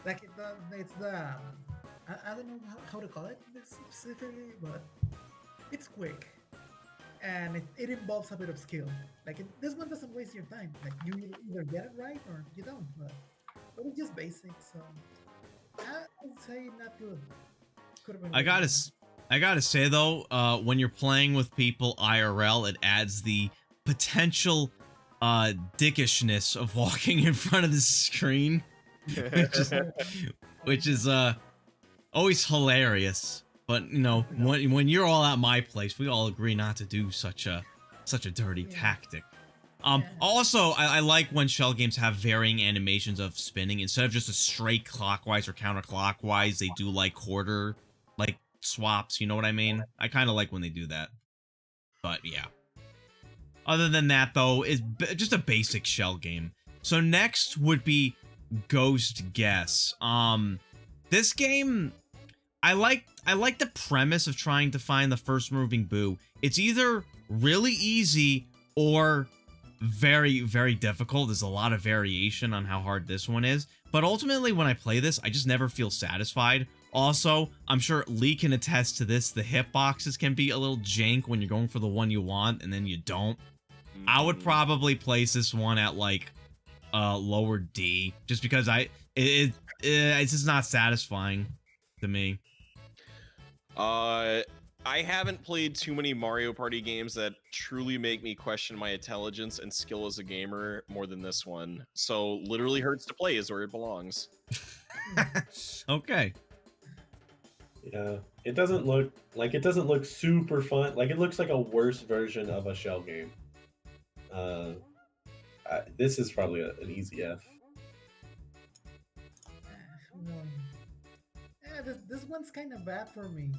it's the I don't know how to call it specifically, but it's quick and it involves a bit of skill. Like this one doesn't waste your time. Like you either get it right or you don't. But it's just basic, so I would say not good. Could have been. I gotta say though, when you're playing with people IRL, it adds the potential dickishness of walking in front of the screen, which is always hilarious. But you know, when you're all at my place, we all agree not to do such a dirty tactic. Also, I like when shell games have varying animations of spinning. Instead of just a straight clockwise or counterclockwise, they do like quarter, like swaps, you know what I mean? I kind of like when they do that. But yeah. Other than that, though, is just a basic shell game. So next would be Ghost Guess. This game, I like the premise of trying to find the first moving boo. It's either really easy or very, very difficult. There's a lot of variation on how hard this one is. But ultimately, when I play this, I just never feel satisfied. Also, I'm sure Lee can attest to this. The hitboxes can be a little jank when you're going for the one you want and then you don't. I would probably place this one at like lower D, just because it's just not satisfying to me. I haven't played too many Mario Party games that truly make me question my intelligence and skill as a gamer more than this one. So literally hurts to play is where it belongs. Okay. Yeah, it doesn't look super fun. Like it looks like a worse version of a shell game. This is probably an easy F. Yeah, this one's kind of bad for me.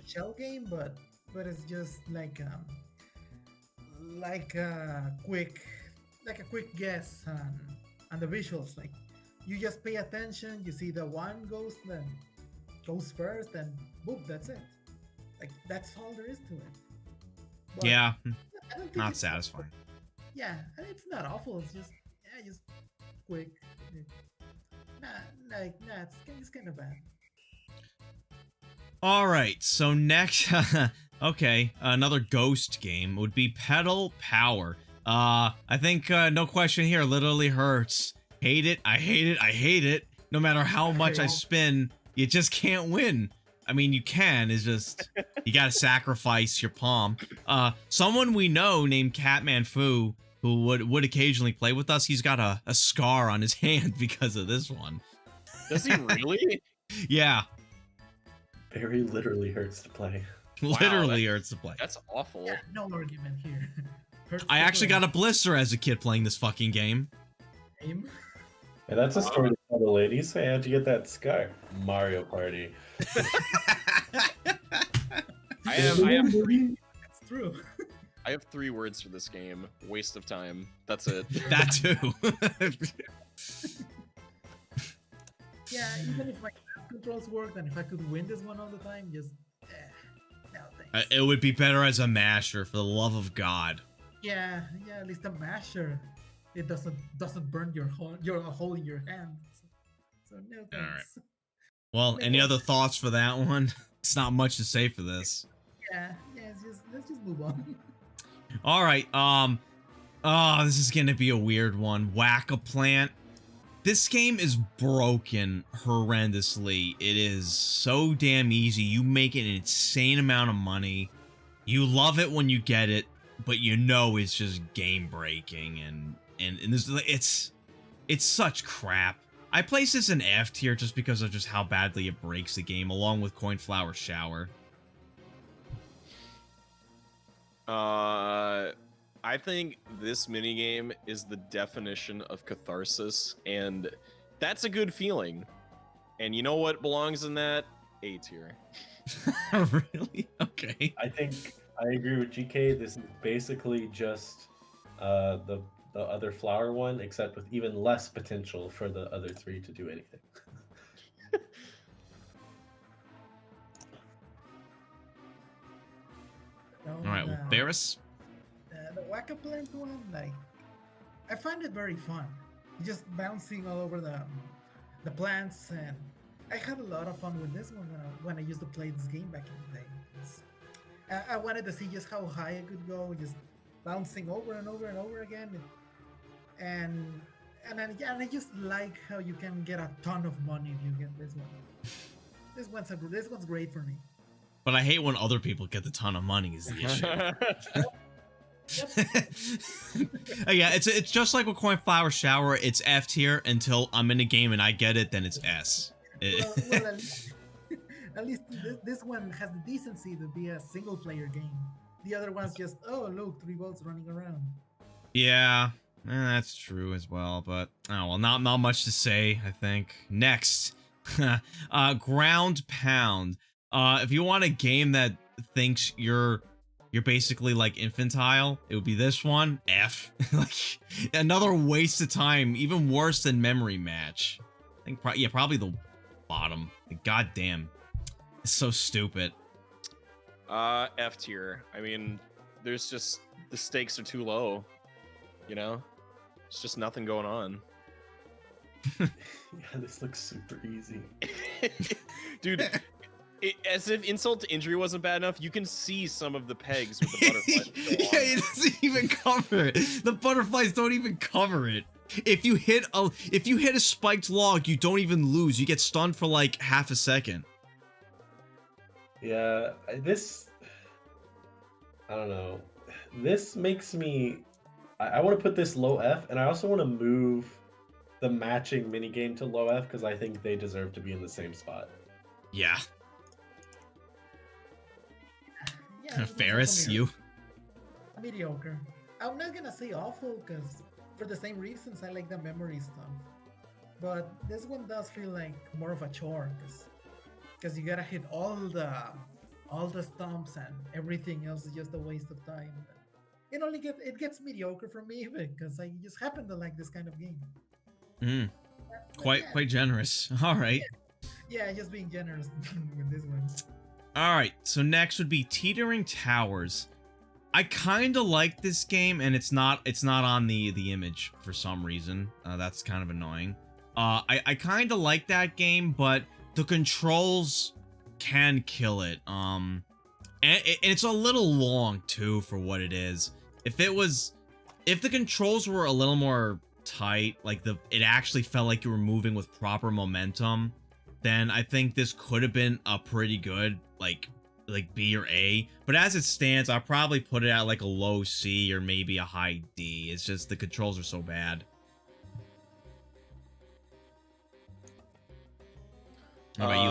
Shell game, but it's just like a quick guess on the visuals. Like you just pay attention, you see the one ghost, then goes first, and boom, that's it. Like that's all there is to it. But yeah, I don't think not it's satisfying. Yeah, and it's not awful. It's just just quick. It's kind of bad. All right, so next, okay, another ghost game would be Pedal Power. I think no question here. Literally hurts. Hate it. I hate it. I hate it. No matter how much I spin, you just can't win. I mean, you can. It's just you gotta sacrifice your palm. Someone we know named Catman Fu, who would occasionally play with us, he's got a scar on his hand because of this one. Does he really? Yeah. Very literally hurts to play. Literally hurts to play. That's awful. Yeah, no argument here. I actually got a blister as a kid playing this fucking game. Yeah, that's a story to tell the ladies. Hey, how'd you get that scar? Mario Party. I have That's true. I have 3 words for this game. Waste of time. That's it. That too. Yeah, even if my controls worked and if I could win this one all the time, just no thanks. It would be better as a masher, for the love of God. Yeah, at least a masher. It doesn't burn your hole in your hand. So no thanks. All right. Well, any other thoughts for that one? It's not much to say for this. Yeah, let's just move on. All right. Oh, this is gonna be a weird one. Whack-a-Plant. This game is broken horrendously. It is so damn easy. You make an insane amount of money. You love it when you get it, but you know it's just game breaking and this, it's such crap. I place this in F tier just because of just how badly it breaks the game, along with I think this minigame is the definition of catharsis, and that's a good feeling. And you know what belongs in that? A tier. Really? Okay. I think I agree with GK. This is basically just the other flower one, except with even less potential for the other three to do anything. No, All right, well, Barris. The Whack-A-Plant one, like, I find it very fun. Just bouncing all over the plants, and I had a lot of fun with this one when I used to play this game back in the day. I wanted to see just how high I could go, just bouncing over and over and over again, and I just like how you can get a ton of money if you get this one. This one's great for me. But I hate when other people get the ton of money is the issue. Yeah, it's just like with Coin Flower Shower. It's F tier until I'm in a game and I get it, then it's S. Well, at least this one has the decency to be a single player game. The other one's just, oh look, 3 boats running around. Yeah, that's true as well. But oh well, not much to say. I think next, Ground Pound. If you want a game that thinks you're basically like infantile, it would be this one. F. Like another waste of time, even worse than Memory Match. I think probably the bottom. God damn, it's so stupid. F tier. I mean, there's just the stakes are too low. You know, it's just nothing going on. Yeah, this looks super easy. Dude. As if insult to injury wasn't bad enough, you can see some of the pegs with the butterflies. Yeah, it doesn't even cover it. The butterflies don't even cover it. If you hit a spiked log, you don't even lose. You get stunned for like half a second. Yeah, I don't know. This makes me. I want to put this low F, and I also want to move the matching minigame to low F because I think they deserve to be in the same spot. Yeah. Yeah, Ferris, you. Mediocre. I'm not gonna say awful because for the same reasons I like the memory stuff, but this one does feel like more of a chore because you gotta hit all the stomps and everything else is just a waste of time. It gets mediocre for me because I just happen to like this kind of game. Quite generous. All right. Yeah, just being generous with this one. All right, so next would be Teetering Towers. I kind of like this game, and it's not on the image for some reason. That's kind of annoying. I kind of like that game, but the controls can kill it. And it's a little long too for what it is. If the controls were a little more tight, like it actually felt like you were moving with proper momentum, then I think this could have been a pretty good like B or A. But as it stands, I'll probably put it at like a low C or maybe a high D. It's just the controls are so bad. What about you,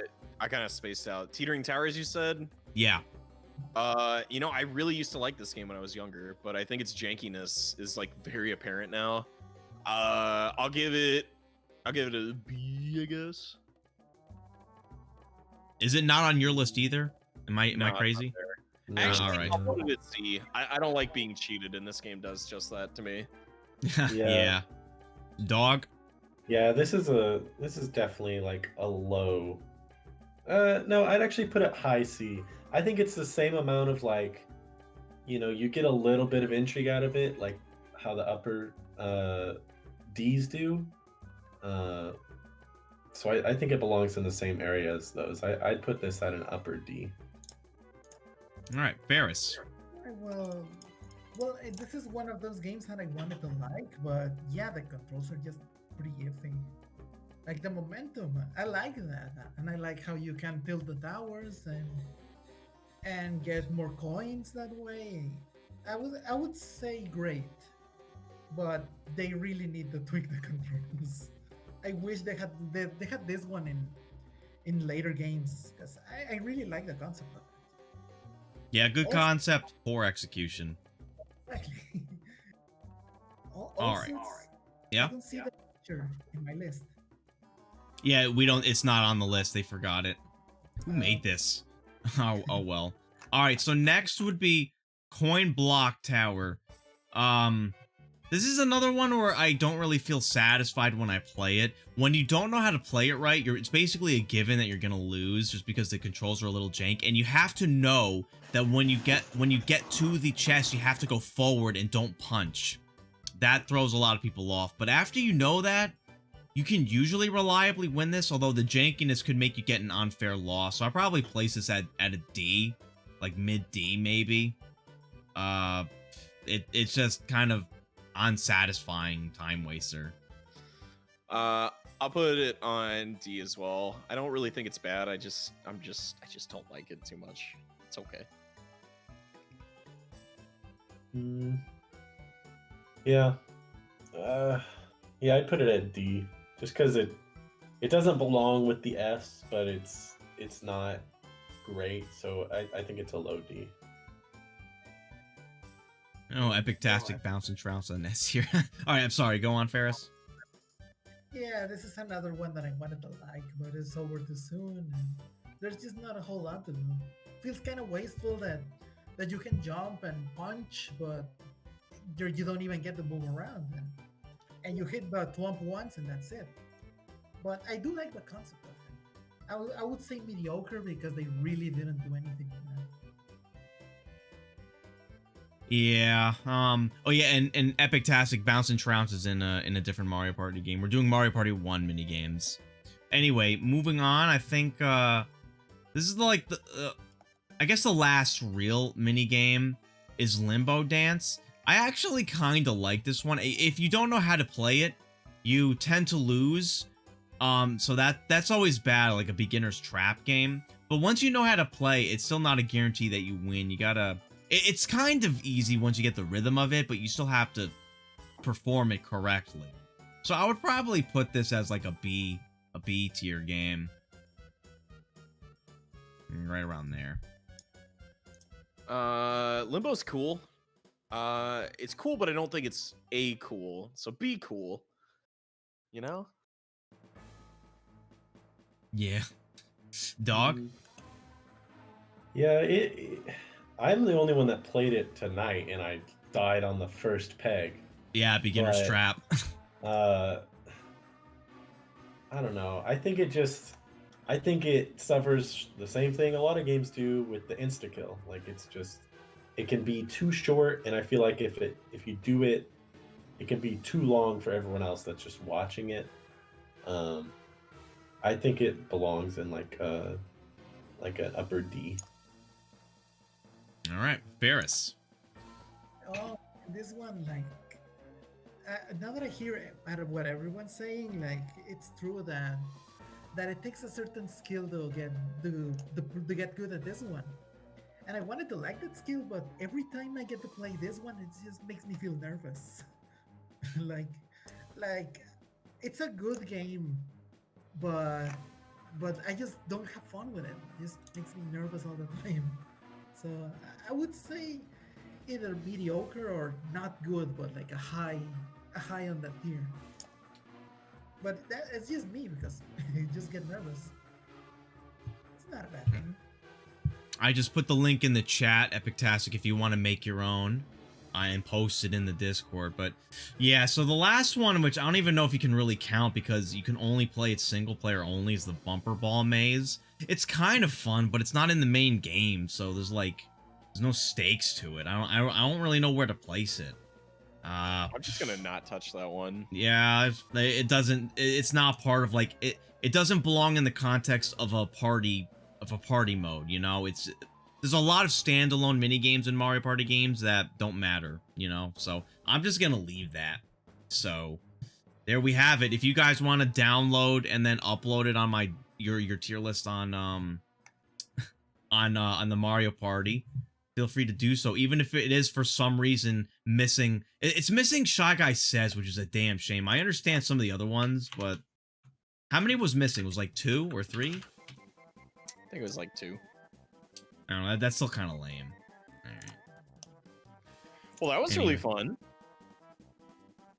Lee? I kind of spaced out. Teetering Towers, you said? Yeah. I really used to like this game when I was younger, but I think its jankiness is like very apparent now. I'll give it a B, I guess. Is it not on your list either? Am I crazy? No. Actually, all right. I'll put it at C. I don't like being cheated, and this game does just that to me. Yeah. Dog. Yeah, this is definitely like a low. No, I'd actually put it high C. I think it's the same amount of like, you get a little bit of intrigue out of it, like how the upper D's do. So I think it belongs in the same area as those. I'd put this at an upper D. All right, Ferris. Well, this is one of those games that I wanted to like, but yeah, the controls are just pretty iffy. Like the momentum, I like that, and I like how you can build the towers and get more coins that way. I would say great, but they really need to tweak the controls. I wish they had this one in later games because I really like the concept of it. Yeah, good concept, poor execution. Exactly. All right. Yeah. I don't see the picture in my list. Yeah, we don't. It's not on the list. They forgot it. Who made this? Oh well. All right. So next would be Coinblock Tower. This is another one where I don't really feel satisfied when I play it. When you don't know how to play it right, it's basically a given that you're gonna lose just because the controls are a little jank, and you have to know that when you get to the chest, you have to go forward and don't punch. That throws a lot of people off. But after you know that, you can usually reliably win this, although the jankiness could make you get an unfair loss. So I probably place this at a D, like mid D maybe. It's just kind of unsatisfying time waster. I'll put it on D as well. I don't really think it's bad. I just don't like it too much. It's okay. Yeah. Yeah, I'd put it at D, just because it doesn't belong with the S, but it's not great, so I think it's a low D. Oh, Epic-tastic bounce and trounce on S here. All right, I'm sorry. Go on, Ferris. Yeah, this is another one that I wanted to like, but it's over too soon, and there's just not a whole lot to do. Feels kind of wasteful that you can jump and punch, but you don't even get to move around, and you hit the thwomp once, and that's it. But I do like the concept of it. I would say mediocre because they really didn't do anything with that. Yeah. Oh yeah, and Epic-tastic bounce and trounce is in a different Mario Party game. We're doing Mario Party 1 mini games. Anyway, moving on. I think this is like the I guess the last real mini game is Limbo Dance. I actually kind of like this one. If you don't know how to play it, you tend to lose. So that's always bad, like a beginner's trap game. But once you know how to play, it's still not a guarantee that you win. You gotta. It's kind of easy once you get the rhythm of it, but you still have to perform it correctly. So I would probably put this as like a B tier game. Right around there. Limbo's cool. It's cool, but I don't think it's A cool. So B cool. You know? Yeah. Dog? Yeah, I'm the only one that played it tonight, and I died on the first peg. Yeah, beginner's trap. I don't know. I think it suffers the same thing a lot of games do with the insta kill. Like it can be too short, and I feel like if you do it, it can be too long for everyone else that's just watching it. I think it belongs in like an upper D. All right, Ferris. Oh, this one, like, now that I hear out of what everyone's saying, like, it's true that it takes a certain skill to get good at this one. And I wanted to like that skill, but every time I get to play this one, it just makes me feel nervous. like, it's a good game, but I just don't have fun with it. It just makes me nervous all the time. So I would say either mediocre or not good, but like a high on that tier. But it's just me because I just get nervous. It's not a bad thing. I just put the link in the chat, Epic-tastic, if you want to make your own, and post it in the Discord. But yeah, so the last one, which I don't even know if you can really count because you can only play it single player only, is the bumper ball maze. It's kind of fun, but it's not in the main game, so there's no stakes to it. I don't really know where to place it. I'm just gonna not touch that one. Yeah, it doesn't. It's not part of like it. It doesn't belong in the context of a party mode. You know, there's a lot of standalone mini games in Mario Party games that don't matter. You know, so I'm just gonna leave that. So there we have it. If you guys want to download and then upload it on your tier list on the Mario Party, feel free to do so, even if it is for some reason missing. It's missing Shy Guy Says, which is a damn shame. I understand some of the other ones, but how many was missing? It was like 2 or 3? I think it was like 2. I don't know. That's still kind of lame. All right. Well, that was Anyway. really fun.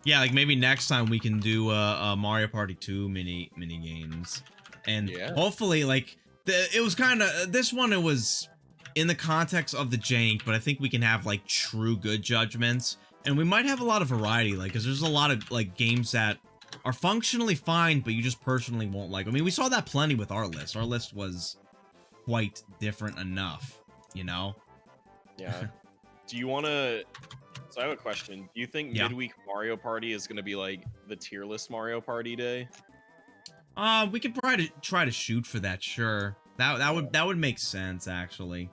Yeah, like maybe next time we can do Mario Party 2 mini games, and Yeah. hopefully like it was kind of this one. It was in the context of the jank, but I think we can have like true good judgments, and we might have a lot of variety, like because there's a lot of like games that are functionally fine, but you just personally won't like. I mean, we saw that plenty with our list. Our list was quite different enough, you know. Yeah. Do you want to? So I have a question. Do you think Yeah. midweek Mario Party is going to be like the tier list Mario Party day? We could try to shoot for that. Sure, that would make sense actually.